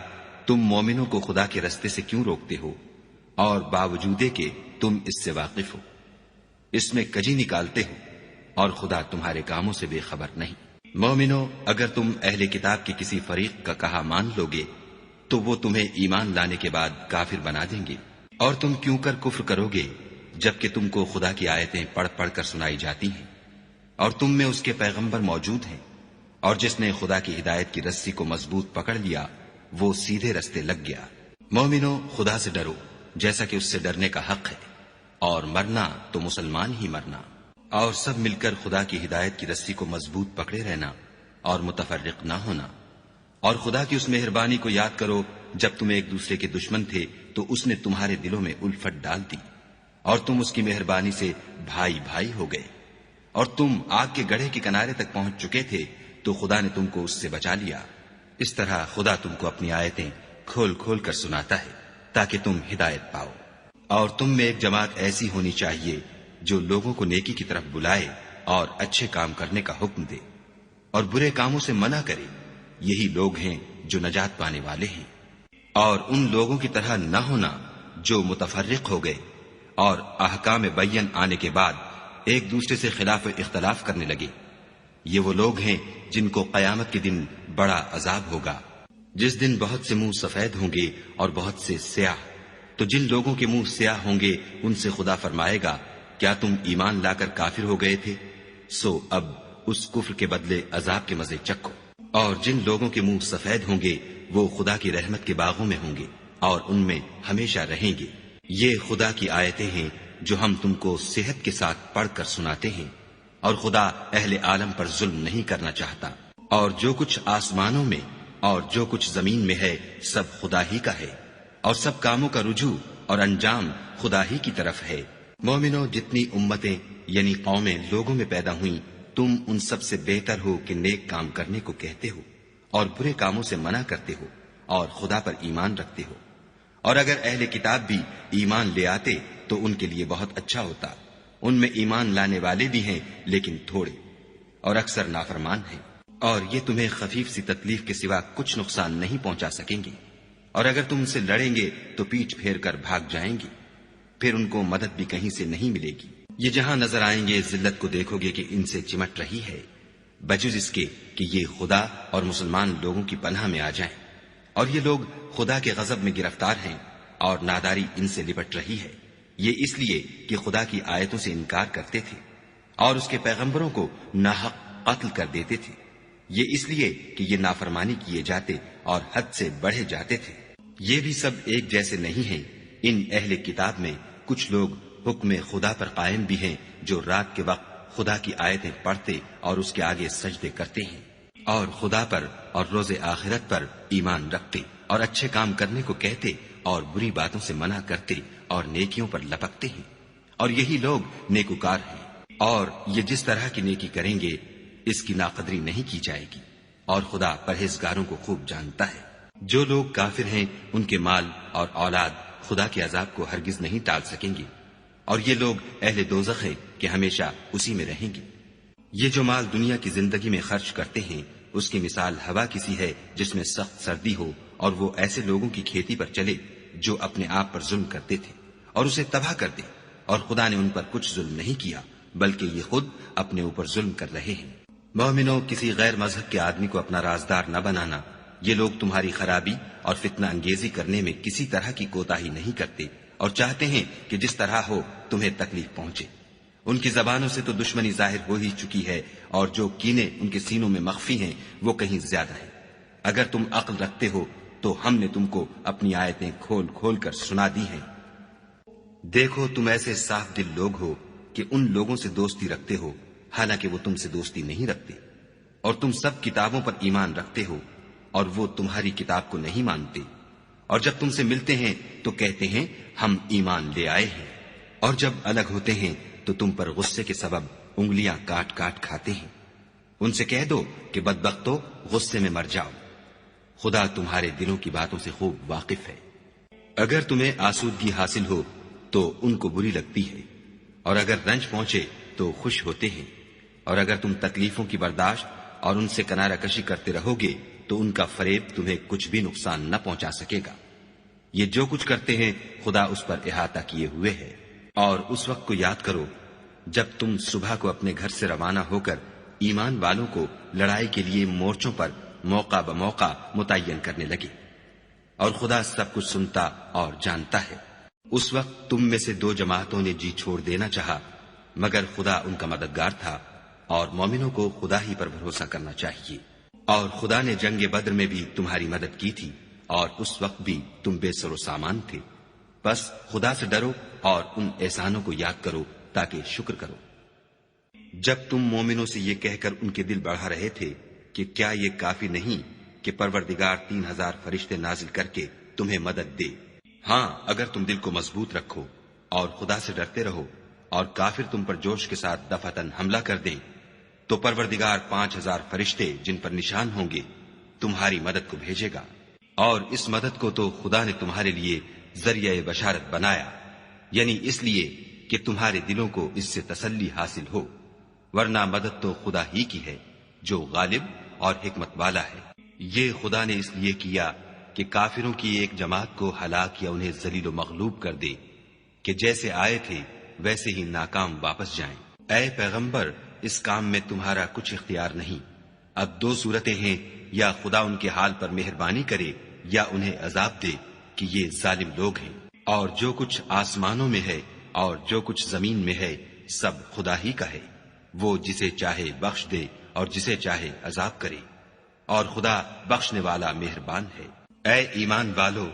تم مومنوں کو خدا کے رستے سے کیوں روکتے ہو اور باوجود کہ تم اس سے واقف ہو، اس میں کجی نکالتے ہو اور خدا تمہارے کاموں سے بے خبر نہیں۔ مومنو، اگر تم اہل کتاب کے کسی فریق کا کہا مان لو گے تو وہ تمہیں ایمان لانے کے بعد کافر بنا دیں گے، اور تم کیوں کر کفر کرو گے جبکہ تم کو خدا کی آیتیں پڑھ پڑھ کر سنائی جاتی ہیں اور تم میں اس کے پیغمبر موجود ہیں، اور جس نے خدا کی ہدایت کی رسی کو مضبوط پکڑ لیا وہ سیدھے رستے لگ گیا۔ مومنو، خدا سے ڈرو جیسا کہ اس سے ڈرنے کا حق ہے، اور مرنا تو مسلمان ہی مرنا، اور سب مل کر خدا کی ہدایت کی رسی کو مضبوط پکڑے رہنا اور متفرق نہ ہونا۔ اور خدا کی اس مہربانی کو یاد کرو جب تم ایک دوسرے کے دشمن تھے تو اس نے تمہارے دلوں میں الفت ڈال دی اور تم اس کی مہربانی سے بھائی بھائی ہو گئے، اور تم آگ کے گڑھے کے کنارے تک پہنچ چکے تھے تو خدا نے تم کو اس سے بچا لیا۔ اس طرح خدا تم کو اپنی آیتیں کھول کھول کر سناتا ہے تاکہ تم ہدایت پاؤ۔ اور تم میں ایک جماعت ایسی ہونی چاہیے جو لوگوں کو نیکی کی طرف بلائے اور اچھے کام کرنے کا حکم دے اور برے کاموں سے منع کرے، یہی لوگ ہیں جو نجات پانے والے ہیں۔ اور ان لوگوں کی طرح نہ ہونا جو متفرق ہو گئے اور احکام بین آنے کے بعد ایک دوسرے سے خلاف اختلاف کرنے لگے، یہ وہ لوگ ہیں جن کو قیامت کے دن بڑا عذاب ہوگا، جس دن بہت سے منہ سفید ہوں گے اور بہت سے سیاہ۔ تو جن لوگوں کے منہ سیاہ ہوں گے ان سے خدا فرمائے گا، کیا تم ایمان لا کر کافر ہو گئے تھے؟ سو اب اس کفر کے بدلے عذاب کے مزے چکھو۔ اور جن لوگوں کے منہ سفید ہوں گے وہ خدا کی رحمت کے باغوں میں ہوں گے اور ان میں ہمیشہ رہیں گے۔ یہ خدا کی آیتیں ہیں جو ہم تم کو صحت کے ساتھ پڑھ کر سناتے ہیں، اور خدا اہل عالم پر ظلم نہیں کرنا چاہتا۔ اور جو کچھ آسمانوں میں اور جو کچھ زمین میں ہے سب خدا ہی کا ہے، اور سب کاموں کا رجوع اور انجام خدا ہی کی طرف ہے۔ مومنو، جتنی امتیں یعنی قومیں لوگوں میں پیدا ہوئیں، تم ان سب سے بہتر ہو کہ نیک کام کرنے کو کہتے ہو اور برے کاموں سے منع کرتے ہو اور خدا پر ایمان رکھتے ہو۔ اور اگر اہل کتاب بھی ایمان لے آتے تو ان کے لیے بہت اچھا ہوتا، ان میں ایمان لانے والے بھی ہیں لیکن تھوڑے، اور اکثر نافرمان ہیں۔ اور یہ تمہیں خفیف سی تکلیف کے سوا کچھ نقصان نہیں پہنچا سکیں گے، اور اگر تم ان سے لڑیں گے تو پیٹھ پھیر کر بھاگ جائیں گے، پھر ان کو مدد بھی کہیں سے نہیں ملے گی۔ یہ جہاں نظر آئیں گے ذلت کو دیکھو گے کہ ان سے چمٹ رہی ہے، بجز اس کے کہ یہ خدا اور مسلمان لوگوں کی پناہ میں آ جائیں، اور یہ لوگ خدا کے غضب میں گرفتار ہیں اور ناداری ان سے لپٹ رہی ہے۔ یہ اس لیے کہ خدا کی آیتوں سے انکار کرتے تھے اور اس کے پیغمبروں کو ناحق قتل کر دیتے تھے، یہ اس لیے کہ یہ نافرمانی کیے جاتے اور حد سے بڑھے جاتے تھے۔ یہ بھی سب ایک جیسے نہیں ہیں۔ ان اہل کتاب میں کچھ لوگ حکم خدا پر قائم بھی ہیں، جو رات کے وقت خدا کی آیتیں پڑھتے اور اس کے آگے سجدے کرتے ہیں، اور خدا پر اور روز آخرت پر ایمان رکھتے اور اچھے کام کرنے کو کہتے اور بری باتوں سے منع کرتے اور نیکیوں پر لپکتے ہیں، اور یہی لوگ نیکوکار ہیں۔ اور یہ جس طرح کی نیکی کریں گے اس کی ناقدری نہیں کی جائے گی، اور خدا پرہیزگاروں کو خوب جانتا ہے۔ جو لوگ کافر ہیں ان کے مال اور اولاد خدا کے عذاب کو ہرگز نہیں ٹال سکیں گے، اور یہ لوگ اہل دوزخ ہیں کہ ہمیشہ اسی میں رہیں گے۔ یہ جو مال دنیا کی زندگی میں خرچ کرتے ہیں اس کی مثال ہوا کسی ہے جس میں سخت سردی ہو، اور وہ ایسے لوگوں کی کھیتی پر چلے جو اپنے آپ پر ظلم کرتے تھے اور اسے تباہ کر دے، اور خدا نے ان پر کچھ ظلم نہیں کیا بلکہ یہ خود اپنے اوپر ظلم کر رہے ہیں۔ مومنوں، کسی غیر مذہب کے آدمی کو اپنا رازدار نہ بنانا۔ یہ لوگ تمہاری خرابی اور فتنہ انگیزی کرنے میں کسی طرح کی کوتاہی نہیں کرتے اور چاہتے ہیں کہ جس طرح ہو تمہیں تکلیف پہنچے۔ ان کی زبانوں سے تو دشمنی ظاہر ہو ہی چکی ہے، اور جو کینے ان کے سینوں میں مخفی ہیں وہ کہیں زیادہ ہیں۔ اگر تم عقل رکھتے ہو تو ہم نے تم کو اپنی آیتیں کھول کھول کر سنا دی ہیں۔ دیکھو، تم ایسے صاف دل لوگ ہو کہ ان لوگوں سے دوستی رکھتے ہو حالانکہ وہ تم سے دوستی نہیں رکھتے، اور تم سب کتابوں پر ایمان رکھتے ہو اور وہ تمہاری کتاب کو نہیں مانتے، اور جب تم سے ملتے ہیں تو کہتے ہیں ہم ایمان لے آئے ہیں، اور جب الگ ہوتے ہیں تو تم پر غصے کے سبب انگلیاں کاٹ کاٹ کھاتے ہیں۔ ان سے کہہ دو کہ بدبختو، غصے میں مر جاؤ، خدا تمہارے دلوں کی باتوں سے خوب واقف ہے۔ اگر تمہیں آسودگی حاصل ہو تو ان کو بری لگتی ہے، اور اگر رنج پہنچے تو خوش ہوتے ہیں، اور اگر تم تکلیفوں کی برداشت اور ان سے کنارہ کشی کرتے رہو گے تو ان کا فریب تمہیں کچھ بھی نقصان نہ پہنچا سکے گا۔ یہ جو کچھ کرتے ہیں خدا اس پر احاطہ کیے ہوئے ہے۔ اور اس وقت کو یاد کرو جب تم صبح کو اپنے گھر سے روانہ ہو کر ایمان والوں کو لڑائی کے لیے مورچوں پر موقع بموقع متعین کرنے لگے، اور خدا سب کچھ سنتا اور جانتا ہے۔ اس وقت تم میں سے 2 جماعتوں نے جی چھوڑ دینا چاہا، مگر خدا ان کا مددگار تھا، اور مومنوں کو خدا ہی پر بھروسہ کرنا چاہیے۔ اور خدا نے جنگ بدر میں بھی تمہاری مدد کی تھی، اور اس وقت بھی تم بے سر و سامان تھے۔ بس خدا سے ڈرو اور ان احسانوں کو یاد کرو تاکہ شکر کرو۔ جب تم مومنوں سے یہ کہہ کر ان کے دل بڑھا رہے تھے کہ کیا یہ کافی نہیں کہ پروردگار 3000 فرشتے نازل کر کے تمہیں مدد دے؟ ہاں، اگر تم دل کو مضبوط رکھو اور خدا سے ڈرتے رہو اور کافر تم پر جوش کے ساتھ دفعتاً حملہ کر دیں تو پروردگار 5000 فرشتے جن پر نشان ہوں گے تمہاری مدد کو بھیجے گا، اور اس مدد کو تو خدا نے تمہارے لیے ذریعہ بشارت بنایا، یعنی اس لیے کہ تمہارے دلوں کو اس سے تسلی حاصل ہو، ورنہ مدد تو خدا ہی کی ہے جو غالب اور حکمت والا ہے۔ یہ خدا نے اس لیے کیا کہ کافروں کی ایک جماعت کو ہلاک یا انہیں ذلیل و مغلوب کر دے کہ جیسے آئے تھے ویسے ہی ناکام واپس جائیں۔ اے پیغمبر، اس کام میں تمہارا کچھ اختیار نہیں۔ اب 2 صورتیں ہیں، یا خدا ان کے حال پر مہربانی کرے یا انہیں عذاب دے کہ یہ ظالم لوگ ہیں۔ اور جو کچھ آسمانوں میں ہے اور جو کچھ زمین میں ہے سب خدا ہی کا ہے، وہ جسے چاہے بخش دے اور جسے چاہے عذاب کرے، اور خدا بخشنے والا مہربان ہے۔ اے ایمان والو،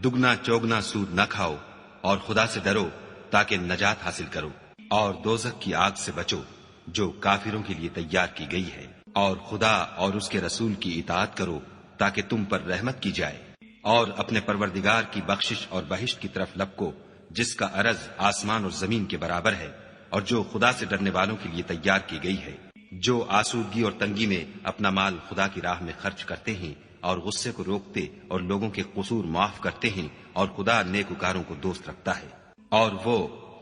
دگنا چوگنا سود نہ کھاؤ اور خدا سے ڈرو تاکہ نجات حاصل کرو، اور دوزخ کی آگ سے بچو جو کافروں کے لیے تیار کی گئی ہے، اور خدا اور اس کے رسول کی اطاعت کرو تاکہ تم پر رحمت کی جائے، اور اپنے پروردگار کی بخشش اور بہشت کی طرف لپکو جس کا عرض آسمان اور زمین کے برابر ہے، اور جو خدا سے ڈرنے والوں کے لیے تیار کی گئی ہے۔ جو آسودگی اور تنگی میں اپنا مال خدا کی راہ میں خرچ کرتے ہیں اور غصے کو روکتے اور لوگوں کے قصور معاف کرتے ہیں، اور خدا نیکوکاروں کو دوست رکھتا ہے۔ اور وہ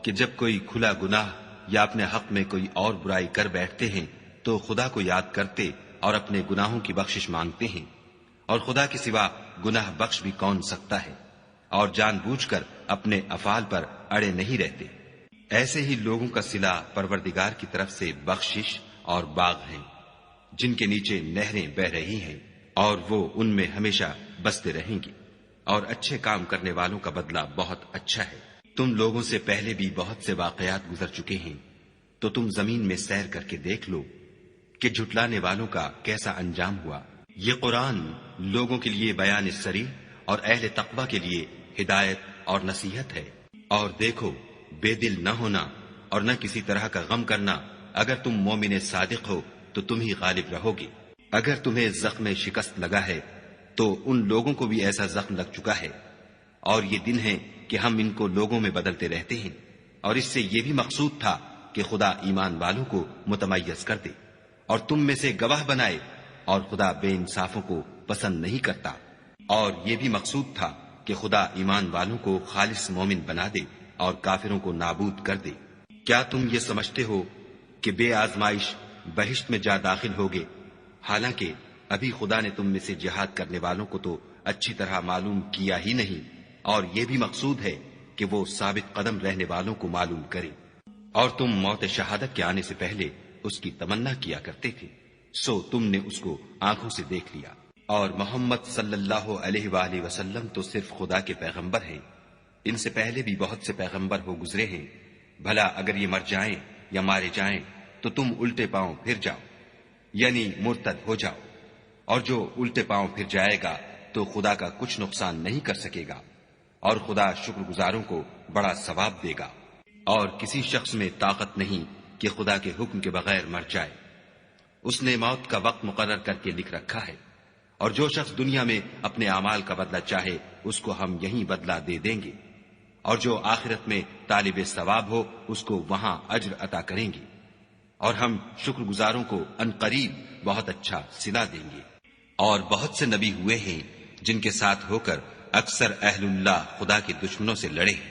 کہ جب کوئی کھلا گناہ یا اپنے حق میں کوئی اور برائی کر بیٹھتے ہیں تو خدا کو یاد کرتے اور اپنے گناہوں کی بخشش مانگتے ہیں، اور خدا کے سوا گناہ بخش بھی کون سکتا ہے، اور جان بوجھ کر اپنے افعال پر اڑے نہیں رہتے۔ ایسے ہی لوگوں کا صلہ پروردگار کی طرف سے بخشش اور باغ ہیں، جن کے نیچے نہریں بہ رہی ہیں، اور وہ ان میں ہمیشہ بستے رہیں گے، اور اچھے کام کرنے والوں کا بدلہ بہت اچھا ہے۔ تم لوگوں سے پہلے بھی بہت سے واقعات گزر چکے ہیں، تو تم زمین میں سیر کر کے دیکھ لو کہ جھٹلانے والوں کا کیسا انجام ہوا۔ یہ قرآن لوگوں کے لیے بیان صریح اور اہل تقوی کے لیے ہدایت اور نصیحت ہے۔ اور دیکھو، بے دل نہ ہونا اور نہ کسی طرح کا غم کرنا، اگر تم مومن صادق ہو تو تم ہی غالب رہو گے۔ اگر تمہیں زخم شکست لگا ہے تو ان لوگوں کو بھی ایسا زخم لگ چکا ہے، اور یہ دن ہے کہ ہم ان کو لوگوں میں بدلتے رہتے ہیں، اور اس سے یہ بھی مقصود تھا کہ خدا ایمان والوں کو متمیز کر دے اور تم میں سے گواہ بنائے، اور خدا بے انصافوں کو پسند نہیں کرتا۔ اور یہ بھی مقصود تھا کہ خدا ایمان والوں کو خالص مومن بنا دے اور کافروں کو نابود کر دے۔ کیا تم یہ سمجھتے ہو کہ بے آزمائش بہشت میں جا داخل ہوگے، حالانکہ ابھی خدا نے تم میں سے جہاد کرنے والوں کو تو اچھی طرح معلوم کیا ہی نہیں، اور یہ بھی مقصود ہے کہ وہ ثابت قدم رہنے والوں کو معلوم کرے۔ اور تم موت شہادت کے آنے سے پہلے اس کی تمنا کیا کرتے تھے، سو تم نے اس کو آنکھوں سے دیکھ لیا۔ اور محمد صلی اللہ علیہ وآلہ وسلم تو صرف خدا کے پیغمبر ہیں، ان سے پہلے بھی بہت سے پیغمبر ہو گزرے ہیں، بھلا اگر یہ مر جائیں یا مارے جائیں تو تم الٹے پاؤں پھر جاؤ، یعنی مرتد ہو جاؤ، اور جو الٹے پاؤں پھر جائے گا تو خدا کا کچھ نقصان نہیں کر سکے گا، اور خدا شکر گزاروں کو بڑا ثواب دے گا۔ اور کسی شخص میں طاقت نہیں کہ خدا کے حکم کے بغیر مر جائے، اس نے موت کا وقت مقرر کر کے لکھ رکھا ہے، اور جو شخص دنیا میں اپنے اعمال کا بدلہ چاہے اس کو ہم یہیں بدلہ دے دیں گے، اور جو آخرت میں طالب ثواب ہو اس کو وہاں اجر عطا کریں گے، اور ہم شکر گزاروں کو عنقریب بہت اچھا صلہ دیں گے۔ اور بہت سے نبی ہوئے ہیں جن کے ساتھ ہو کر اکثر اہل اللہ خدا کے دشمنوں سے لڑے ہیں،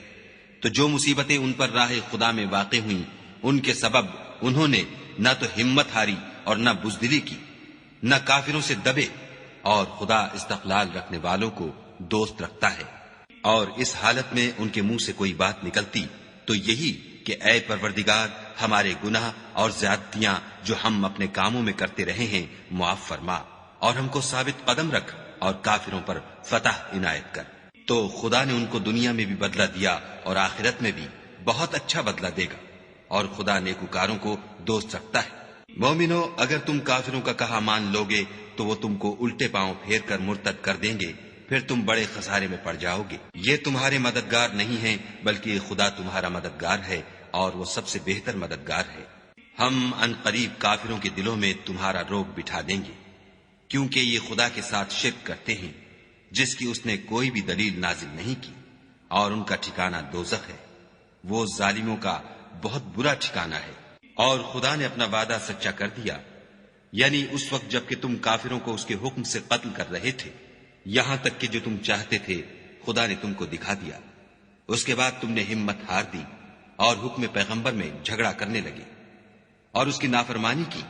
تو جو مصیبتیں ان پر راہ خدا میں واقع ہوئیں ان کے سبب انہوں نے نہ تو ہمت ہاری اور نہ بزدلی کی، نہ کافروں سے دبے، اور خدا استقلال رکھنے والوں کو دوست رکھتا ہے۔ اور اس حالت میں ان کے منہ سے کوئی بات نکلتی تو یہی کہ اے پروردگار، ہمارے گناہ اور زیادتیاں جو ہم اپنے کاموں میں کرتے رہے ہیں معاف فرما، اور ہم کو ثابت قدم رکھ اور کافروں پر فتح عنایت کر۔ تو خدا نے ان کو دنیا میں بھی بدلہ دیا اور آخرت میں بھی بہت اچھا بدلہ دے گا، اور خدا نیکوکاروں کو دوست رکھتا ہے۔ مومنو، اگر تم کافروں کا کہا مان لوگے تو وہ تم کو الٹے پاؤں پھیر کر مرتد کر دیں گے، پھر تم بڑے خسارے میں پڑ جاؤ گے۔ یہ تمہارے مددگار نہیں ہیں بلکہ خدا تمہارا مددگار ہے، اور وہ سب سے بہتر مددگار ہے۔ ہم ان قریب کافروں کے دلوں میں تمہارا روب بٹھا دیں گے، کیونکہ یہ خدا کے ساتھ شرک کرتے ہیں جس کی اس نے کوئی بھی دلیل نازل نہیں کی، اور ان کا ٹھکانہ دوزخ ہے، وہ ظالموں کا بہت برا ٹھکانہ ہے۔ اور خدا نے اپنا وعدہ سچا کر دیا، یعنی اس وقت جب کہ تم کافروں کو اس کے حکم سے قتل کر رہے تھے، یہاں تک کہ جو تم چاہتے تھے خدا نے تم کو دکھا دیا۔ اس کے بعد تم نے ہمت ہار دی اور حکم پیغمبر میں جھگڑا کرنے لگے اور اس کی نافرمانی کی۔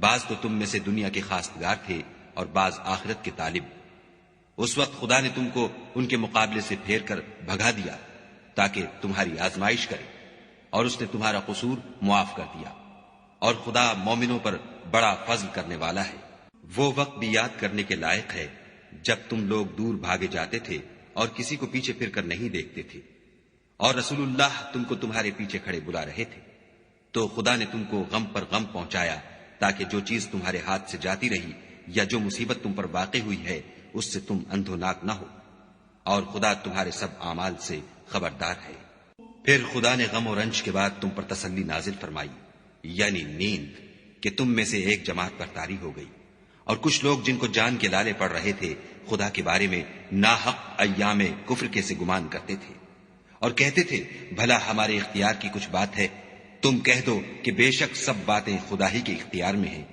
بعض تو تم میں سے دنیا کے خواستگار تھے اور بعض آخرت کے طالب۔ اس وقت خدا نے تم کو ان کے مقابلے سے پھیر کر بھگا دیا تاکہ تمہاری آزمائش کرے، اور اس نے تمہارا قصور معاف کر دیا، اور خدا مومنوں پر بڑا فضل کرنے والا ہے۔ وہ وقت بھی یاد کرنے کے لائق ہے جب تم لوگ دور بھاگے جاتے تھے اور کسی کو پیچھے پھر کر نہیں دیکھتے تھے، اور رسول اللہ تم کو تمہارے پیچھے کھڑے بلا رہے تھے، تو خدا نے تم کو غم پر غم پہنچایا تاکہ جو چیز تمہارے ہاتھ سے جاتی رہی یا جو مصیبت تم پر واقع ہوئی ہے اس سے تم اندھوناک نہ ہو، اور خدا تمہارے سب اعمال سے خبردار ہے۔ پھر خدا نے غم و رنج کے بعد تم پر تسلی نازل فرمائی، یعنی نیند، کہ تم میں سے ایک جماعت پر طاری ہو گئی، اور کچھ لوگ جن کو جان کے لالے پڑ رہے تھے خدا کے بارے میں ناحق ایام کفر کے سے گمان کرتے تھے، اور کہتے تھے بھلا ہمارے اختیار کی کچھ بات ہے؟ تم کہہ دو کہ بے شک سب باتیں خدا ہی کے اختیار میں ہیں۔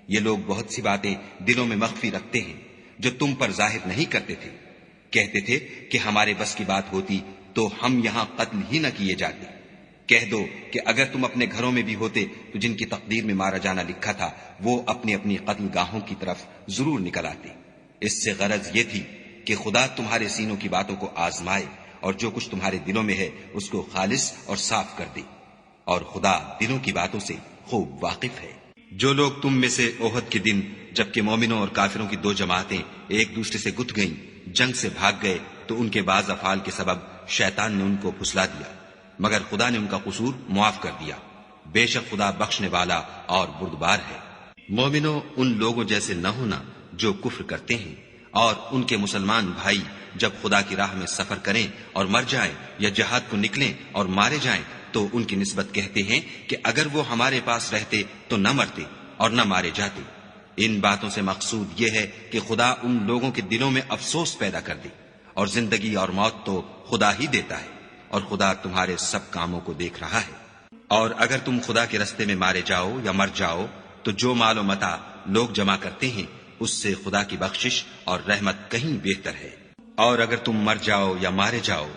یہ لوگ بہت سی باتیں دلوں میں مخفی رکھتے ہیں جو تم پر ظاہر نہیں کرتے تھے۔ کہتے تھے کہ ہمارے بس کی بات ہوتی تو ہم یہاں قتل ہی نہ کیے جاتے، کہہ دو کہ اگر تم اپنے گھروں میں بھی ہوتے تو جن کی تقدیر میں مارا جانا لکھا تھا وہ اپنی اپنی قتل گاہوں کی طرف ضرور نکل آتے۔ اس سے غرض یہ تھی کہ خدا تمہارے سینوں کی باتوں کو آزمائے اور جو کچھ تمہارے دلوں میں ہے اس کو خالص اور صاف کر دے، اور خدا دلوں کی باتوں سے خوب واقف ہے۔ جو لوگ تم میں سے احد کے دن جبکہ مومنوں اور کافروں کی دو جماعتیں ایک دوسرے سے گتھ گئیں جنگ سے بھاگ گئے تو ان کے بعض افعال کے سبب شیطان نے ان کو پھسلا دیا، مگر خدا نے ان کا قصور معاف کر دیا۔ بے شک خدا بخشنے والا اور بردبار ہے۔ مومنوں، ان لوگوں جیسے نہ ہونا جو کفر کرتے ہیں، اور ان کے مسلمان بھائی جب خدا کی راہ میں سفر کریں اور مر جائیں یا جہاد کو نکلیں اور مارے جائیں تو ان کی نسبت کہتے ہیں کہ اگر وہ ہمارے پاس رہتے تو نہ مرتے اور نہ مارے جاتے۔ ان باتوں سے مقصود یہ ہے کہ خدا ان لوگوں کے دلوں میں افسوس پیدا کر دے، اور زندگی اور موت تو خدا ہی دیتا ہے، اور خدا تمہارے سب کاموں کو دیکھ رہا ہے۔ اور اگر تم خدا کے رستے میں مارے جاؤ یا مر جاؤ تو جو مال و متاع لوگ جمع کرتے ہیں اس سے خدا کی بخشش اور رحمت کہیں بہتر ہے۔ اور اگر تم مر جاؤ یا مارے جاؤ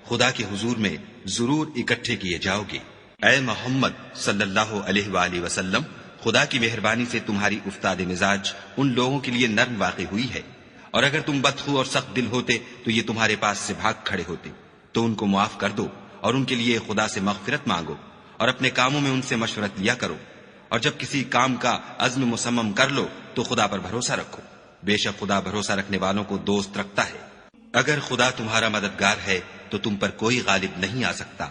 خدا کے حضور میں ضرور اکٹھے کیے جاؤ گے۔ اے محمد صلی اللہ علیہ وآلہ وسلم، خدا کی مہربانی سے تمہاری افتاد مزاج ان لوگوں کے لیے نرم واقع ہوئی ہے، اور اگر تم بدخو اور سخت دل ہوتے تو یہ تمہارے پاس سے بھاگ کھڑے ہوتے، تو ان کو معاف کر دو اور ان کے لیے خدا سے مغفرت مانگو، اور اپنے کاموں میں ان سے مشورت لیا کرو، اور جب کسی کام کا عزم مصمم کر لو تو خدا پر بھروسہ رکھو، بے شک خدا بھروسہ رکھنے والوں کو دوست رکھتا ہے۔ اگر خدا تمہارا مددگار ہے تو تم پر کوئی غالب نہیں آ سکتا،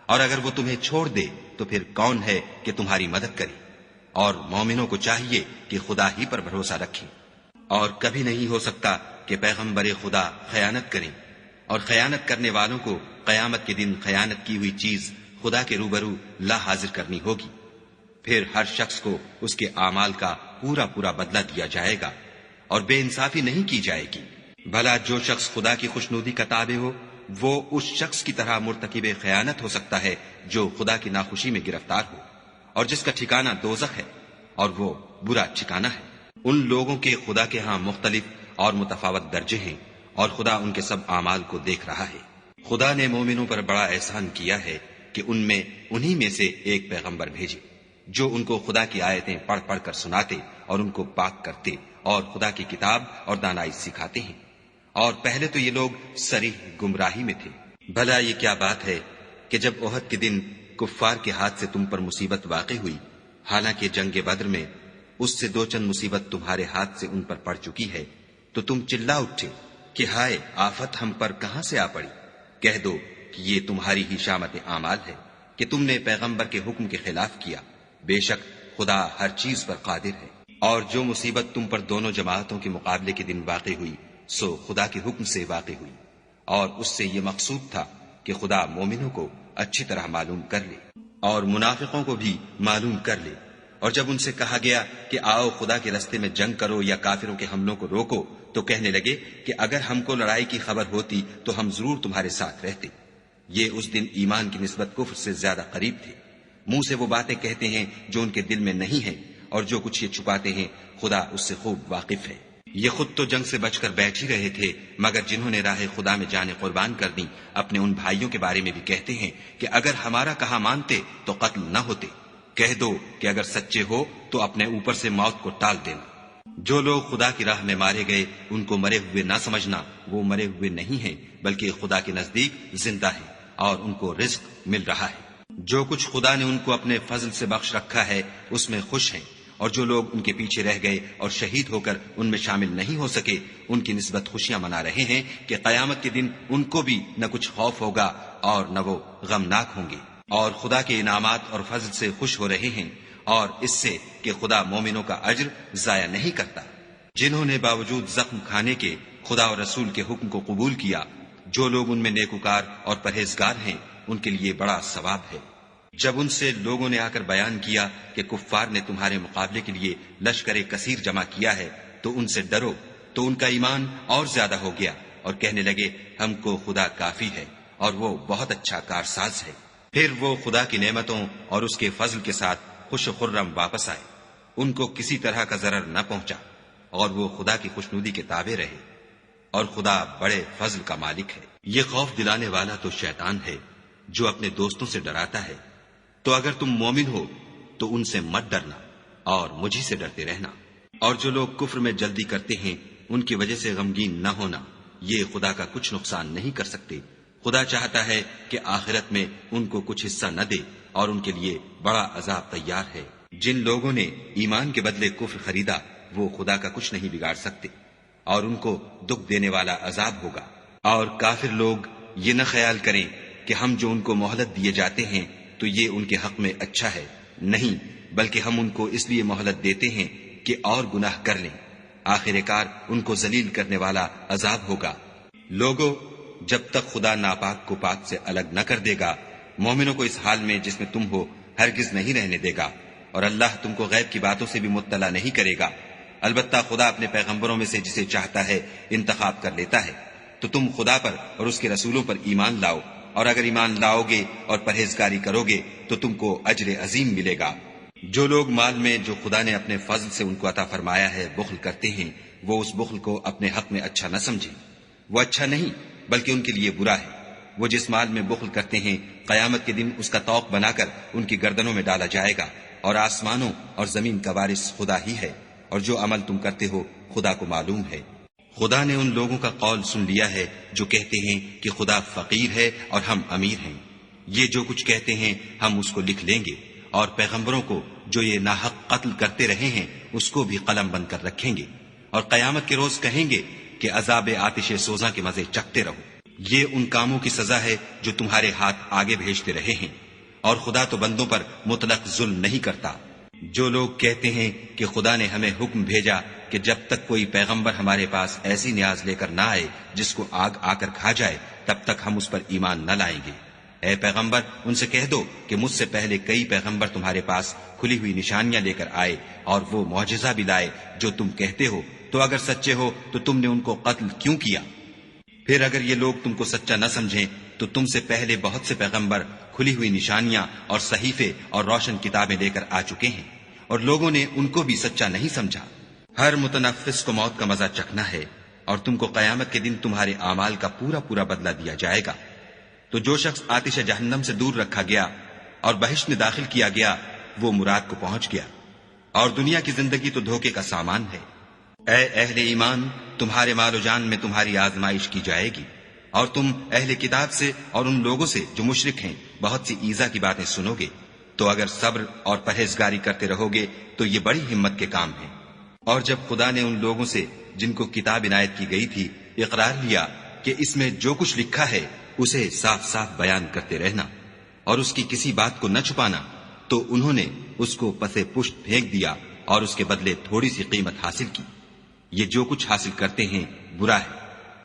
اور اگر وہ تمہیں چھوڑ دے تو پھر کون ہے کہ تمہاری مدد کرے؟ اور مومنوں کو چاہیے کہ خدا ہی پر بھروسہ رکھیں، اور کبھی نہیں ہو سکتا کہ پیغمبر خدا خیانت کریں، اور خیانت کرنے والوں کو قیامت کے دن خیانت کی ہوئی چیز خدا کے روبرو لا حاضر کرنی ہوگی، پھر ہر شخص کو اس کے اعمال کا پورا پورا بدلہ دیا جائے گا، اور بے انصافی نہیں کی جائے گی۔ بھلا جو شخص خدا کی خوشنودی کا تابع ہو وہ اس شخص کی طرح مرتکب خیانت ہو سکتا ہے جو خدا کی ناخوشی میں گرفتار ہو، اور جس کا ٹھکانہ دوزخ ہے، اور وہ برا ٹھکانہ ہے۔ ان لوگوں کے خدا کے ہاں مختلف اور متفاوت درجے ہیں، اور خدا ان کے سب اعمال کو دیکھ رہا ہے۔ خدا نے مومنوں پر بڑا احسان کیا ہے کہ انہی میں سے ایک پیغمبر بھیجے جو ان کو خدا کی آیتیں پڑھ پڑھ کر سناتے اور ان کو پاک کرتے اور خدا کی کتاب اور دانائی سکھاتے ہیں، اور پہلے تو یہ لوگ صریح گمراہی میں تھے۔ بھلا یہ کیا بات ہے کہ جب احد کے دن کفار کے ہاتھ سے تم پر مصیبت واقع ہوئی، حالانکہ جنگ بدر میں اس سے دو چند مصیبت تمہارے ہاتھ سے ان پر پڑ چکی ہے، تو تم چلا اٹھے کہ ہائے آفت ہم پر کہاں سے آ پڑی؟ کہہ دو کہ یہ تمہاری ہی شامت اعمال ہے کہ تم نے پیغمبر کے حکم کے خلاف کیا، بے شک خدا ہر چیز پر قادر ہے۔ اور جو مصیبت تم پر دونوں جماعتوں کے مقابلے کے دن واقع ہوئی سو خدا کے حکم سے واقع ہوئی، اور اس سے یہ مقصود تھا کہ خدا مومنوں کو اچھی طرح معلوم کر لے اور منافقوں کو بھی معلوم کر لے۔ اور جب ان سے کہا گیا کہ آؤ خدا کے راستے میں جنگ کرو یا کافروں کے حملوں کو روکو تو کہنے لگے کہ اگر ہم کو لڑائی کی خبر ہوتی تو ہم ضرور تمہارے ساتھ رہتے۔ یہ اس دن ایمان کی نسبت کفر سے زیادہ قریب تھے۔ منہ سے وہ باتیں کہتے ہیں جو ان کے دل میں نہیں ہیں، اور جو کچھ یہ چھپاتے ہیں خدا اس سے خوب واقف ہے۔ یہ خود تو جنگ سے بچ کر بیٹھ ہی رہے تھے، مگر جنہوں نے راہ خدا میں جانیں قربان کر دیں اپنے ان بھائیوں کے بارے میں بھی کہتے ہیں کہ اگر ہمارا کہا مانتے تو قتل نہ ہوتے۔ کہہ دو کہ اگر سچے ہو تو اپنے اوپر سے موت کو ٹال دینا۔ جو لوگ خدا کی راہ میں مارے گئے ان کو مرے ہوئے نہ سمجھنا، وہ مرے ہوئے نہیں ہیں بلکہ خدا کے نزدیک زندہ ہیں اور ان کو رزق مل رہا ہے۔ جو کچھ خدا نے ان کو اپنے فضل سے بخش رکھا ہے اس میں خوش ہیں، اور جو لوگ ان کے پیچھے رہ گئے اور شہید ہو کر ان میں شامل نہیں ہو سکے ان کی نسبت خوشیاں منا رہے ہیں کہ قیامت کے دن ان کو بھی نہ کچھ خوف ہوگا اور نہ وہ غمناک ہوں گے، اور خدا کے انعامات اور فضل سے خوش ہو رہے ہیں، اور اس سے کہ خدا مومنوں کا اجر ضائع نہیں کرتا۔ جنہوں نے باوجود زخم کھانے کے خدا اور رسول کے حکم کو قبول کیا، جو لوگ ان میں نیکوکار اور پرہیزگار ہیں ان کے لیے بڑا ثواب ہے۔ جب ان سے لوگوں نے آ کر بیان کیا کہ کفار نے تمہارے مقابلے کے لیے لشکر کثیر جمع کیا ہے تو ان سے ڈرو، تو ان کا ایمان اور زیادہ ہو گیا اور کہنے لگے ہم کو خدا کافی ہے اور وہ بہت اچھا کارساز ہے۔ پھر وہ خدا کی نعمتوں اور اس کے فضل کے ساتھ خوش و خرم واپس آئے، ان کو کسی طرح کا ضرر نہ پہنچا، اور وہ خدا کی خوشنودی کے تابع رہے، اور خدا بڑے فضل کا مالک ہے۔ یہ خوف دلانے والا تو شیطان ہے جو اپنے دوستوں سے ڈراتا ہے تو اگر تم مومن ہو تو ان سے مت ڈرنا اور مجھی سے ڈرتے رہنا۔ اور جو لوگ کفر میں جلدی کرتے ہیں ان کی وجہ سے غمگین نہ ہونا، یہ خدا کا کچھ نقصان نہیں کر سکتے۔ خدا چاہتا ہے کہ آخرت میں ان کو کچھ حصہ نہ دے اور ان کے لیے بڑا عذاب تیار ہے۔ جن لوگوں نے ایمان کے بدلے کفر خریدا وہ خدا کا کچھ نہیں بگاڑ سکتے اور ان کو دکھ دینے والا عذاب ہوگا۔ اور کافر لوگ یہ نہ خیال کریں کہ ہم جو ان کو مہلت دیے جاتے ہیں تو یہ ان کے حق میں اچھا ہے، نہیں، بلکہ ہم ان کو اس لیے مہلت دیتے ہیں کہ اور گناہ کر لیں، آخر کار ان کو ذلیل کرنے والا عذاب ہوگا۔ لوگوں، جب تک خدا ناپاک کو پاک سے الگ نہ کر دے گا، مومنوں کو اس حال میں جس میں تم ہو ہرگز نہیں رہنے دے گا، اور اللہ تم کو غیب کی باتوں سے بھی مطلع نہیں کرے گا۔ البتہ خدا اپنے پیغمبروں میں سے جسے چاہتا ہے انتخاب کر لیتا ہے۔ تو تم خدا پر اور اس کے رسولوں پر ایمان لاؤ، اور اگر ایمان لاؤ گے اور پرہیزگاری کرو گے تو تم کو اجر عظیم ملے گا۔ جو لوگ مال میں جو خدا نے اپنے فضل سے ان کو عطا فرمایا ہے بخل کرتے ہیں، وہ اس بخل کو اپنے حق میں اچھا نہ سمجھیں، وہ اچھا نہیں بلکہ ان کے لیے برا ہے۔ وہ جس مال میں بخل کرتے ہیں قیامت کے دن اس کا طوق بنا کر ان کی گردنوں میں ڈالا جائے گا، اور آسمانوں اور زمین کا وارث خدا ہی ہے، اور جو عمل تم کرتے ہو خدا کو معلوم ہے۔ خدا نے ان لوگوں کا قول سن لیا ہے جو کہتے ہیں کہ خدا فقیر ہے اور ہم امیر ہیں۔ یہ جو کچھ کہتے ہیں ہم اس کو لکھ لیں گے، اور پیغمبروں کو جو یہ ناحق قتل کرتے رہے ہیں اس کو بھی قلم بند کر رکھیں گے، اور قیامت کے روز کہیں گے کہ عذاب آتش سوزاں کے مزے چکھتے رہو۔ یہ ان کاموں کی سزا ہے جو تمہارے ہاتھ آگے بھیجتے رہے ہیں، اور خدا تو بندوں پر مطلق ظلم نہیں کرتا۔ جو لوگ کہتے ہیں کہ خدا نے ہمیں حکم بھیجا کہ جب تک کوئی پیغمبر ہمارے پاس ایسی نیاز لے کر نہ آئے جس کو آگ آ کر کھا جائے تب تک ہم اس پر ایمان نہ لائیں گے، اے پیغمبر ان سے کہہ دو کہ مجھ سے پہلے کئی پیغمبر تمہارے پاس کھلی ہوئی نشانیاں لے کر آئے اور وہ معجزہ بھی لائے جو تم کہتے ہو، تو اگر سچے ہو تو تم نے ان کو قتل کیوں کیا؟ پھر اگر یہ لوگ تم کو سچا نہ سمجھیں تو تم سے پہلے بہت سے پیغمبر کھلی ہوئی نشانیاں اور صحیفے اور روشن کتابیں لے کر آ چکے ہیں، اور لوگوں نے ان کو بھی سچا نہیں سمجھا۔ ہر متنفس کو موت کا مزہ چکھنا ہے، اور تم کو قیامت کے دن تمہارے اعمال کا پورا پورا بدلہ دیا جائے گا۔ تو جو شخص آتش جہنم سے دور رکھا گیا اور بہشت میں داخل کیا گیا وہ مراد کو پہنچ گیا، اور دنیا کی زندگی تو دھوکے کا سامان ہے۔ اے اہل ایمان، تمہارے مال و جان میں تمہاری آزمائش کی جائے گی، اور تم اہل کتاب سے اور ان لوگوں سے جو مشرک ہیں بہت سی ایذا کی باتیں سنو گے، تو اگر صبر اور پرہیزگاری کرتے رہو گے تو یہ بڑی ہمت کے کام ہیں۔ اور جب خدا نے ان لوگوں سے جن کو کتاب عنایت کی گئی تھی اقرار لیا کہ اس میں جو کچھ لکھا ہے اسے صاف صاف بیان کرتے رہنا اور اس کی کسی بات کو نہ چھپانا، تو انہوں نے اس کو پسے پشت پھینک دیا اور اس کے بدلے تھوڑی سی قیمت حاصل کی۔ یہ جو کچھ حاصل کرتے ہیں برا ہے۔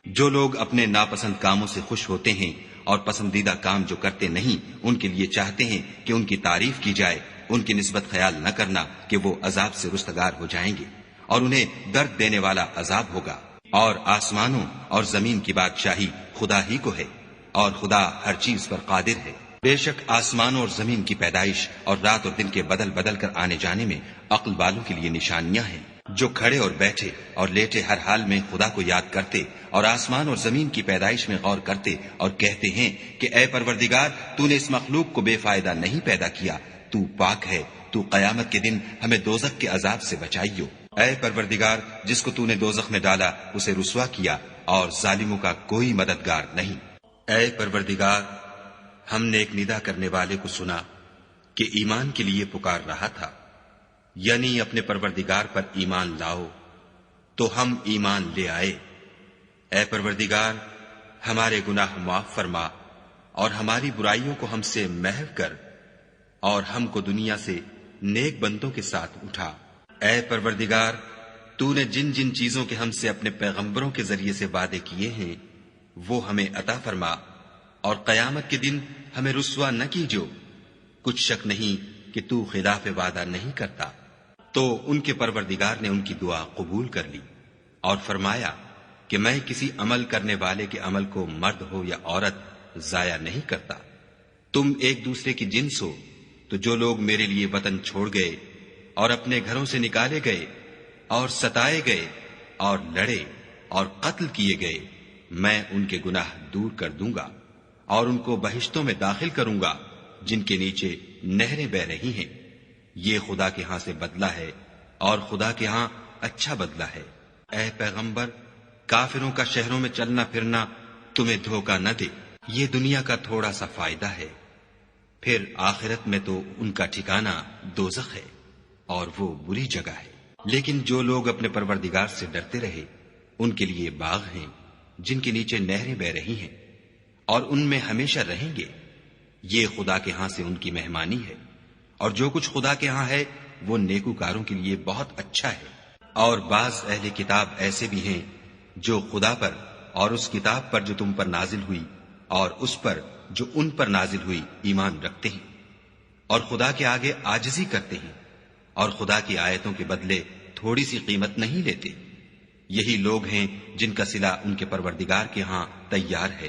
جو لوگ اپنے ناپسند کاموں سے خوش ہوتے ہیں اور پسندیدہ کام جو کرتے نہیں ان کے لیے چاہتے ہیں کہ ان کی تعریف کی جائے، ان کی نسبت خیال نہ کرنا کہ وہ عذاب سے رستگار ہو جائیں گے اور انہیں درد دینے والا عذاب ہوگا۔ اور آسمانوں اور زمین کی بادشاہی خدا ہی کو ہے، اور خدا ہر چیز پر قادر ہے۔ بے شک آسمانوں اور زمین کی پیدائش اور رات اور دن کے بدل بدل کر آنے جانے میں عقل والوں کے لیے نشانیاں ہیں، جو کھڑے اور بیٹھے اور لیٹے ہر حال میں خدا کو یاد کرتے اور آسمان اور زمین کی پیدائش میں غور کرتے اور کہتے ہیں کہ اے پروردگار، تو نے اس مخلوق کو بے فائدہ نہیں پیدا کیا، تو پاک ہے، تو قیامت کے دن ہمیں دوزخ کے عذاب سے بچائیو۔ اے پروردگار، جس کو تو نے دوزخ میں ڈالا اسے رسوا کیا، اور ظالموں کا کوئی مددگار نہیں۔ اے پروردگار، ہم نے ایک ندا کرنے والے کو سنا کہ ایمان کے لیے پکار رہا تھا، یعنی اپنے پروردگار پر ایمان لاؤ، تو ہم ایمان لے آئے۔ اے پروردگار، ہمارے گناہ معاف فرما اور ہماری برائیوں کو ہم سے محو کر، اور ہم کو دنیا سے نیک بندوں کے ساتھ اٹھا۔ اے پروردگار، تو نے جن جن چیزوں کے ہم سے اپنے پیغمبروں کے ذریعے سے وعدے کیے ہیں وہ ہمیں عطا فرما، اور قیامت کے دن ہمیں رسوا نہ کیجو۔ کچھ شک نہیں کہ تو خلاف وعدہ نہیں کرتا۔ تو ان کے پروردگار نے ان کی دعا قبول کر لی اور فرمایا کہ میں کسی عمل کرنے والے کے عمل کو مرد ہو یا عورت ضائع نہیں کرتا۔ تم ایک دوسرے کی جنس ہو، تو جو لوگ میرے لیے وطن چھوڑ گئے اور اپنے گھروں سے نکالے گئے اور ستائے گئے اور لڑے اور قتل کیے گئے، میں ان کے گناہ دور کر دوں گا اور ان کو بہشتوں میں داخل کروں گا، جن کے نیچے نہریں بہ رہی ہیں، یہ خدا کے ہاں سے بدلہ ہے اور خدا کے ہاں اچھا بدلہ ہے۔ اے پیغمبر، کافروں کا شہروں میں چلنا پھرنا تمہیں دھوکہ نہ دے، یہ دنیا کا تھوڑا سا فائدہ ہے، پھر آخرت میں تو ان کا ٹھکانہ دوزخ ہے اور وہ بری جگہ ہے۔ لیکن جو لوگ اپنے پروردگار سے ڈرتے رہے ان کے لیے باغ ہیں جن کے نیچے نہریں بہ رہی ہیں اور ان میں ہمیشہ رہیں گے، یہ خدا کے ہاں سے ان کی مہمانی ہے، اور جو کچھ خدا کے ہاں ہے وہ نیکوکاروں کے لیے بہت اچھا ہے۔ اور بعض اہل کتاب ایسے بھی ہیں جو خدا پر اور اس کتاب پر جو تم پر نازل ہوئی اور اس پر جو ان پر نازل ہوئی ایمان رکھتے ہیں، اور خدا کے آگے عاجزی کرتے ہیں اور خدا کی آیتوں کے بدلے تھوڑی سی قیمت نہیں لیتے۔ یہی لوگ ہیں جن کا صلہ ان کے پروردگار کے ہاں تیار ہے،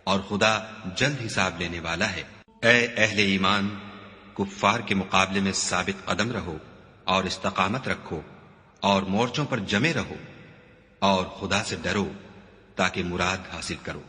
اور خدا جلد حساب لینے والا ہے۔ اے اہل ایمان، کفار کے مقابلے میں ثابت قدم رہو اور استقامت رکھو اور مورچوں پر جمے رہو، اور خدا سے ڈرو تاکہ مراد حاصل کرو۔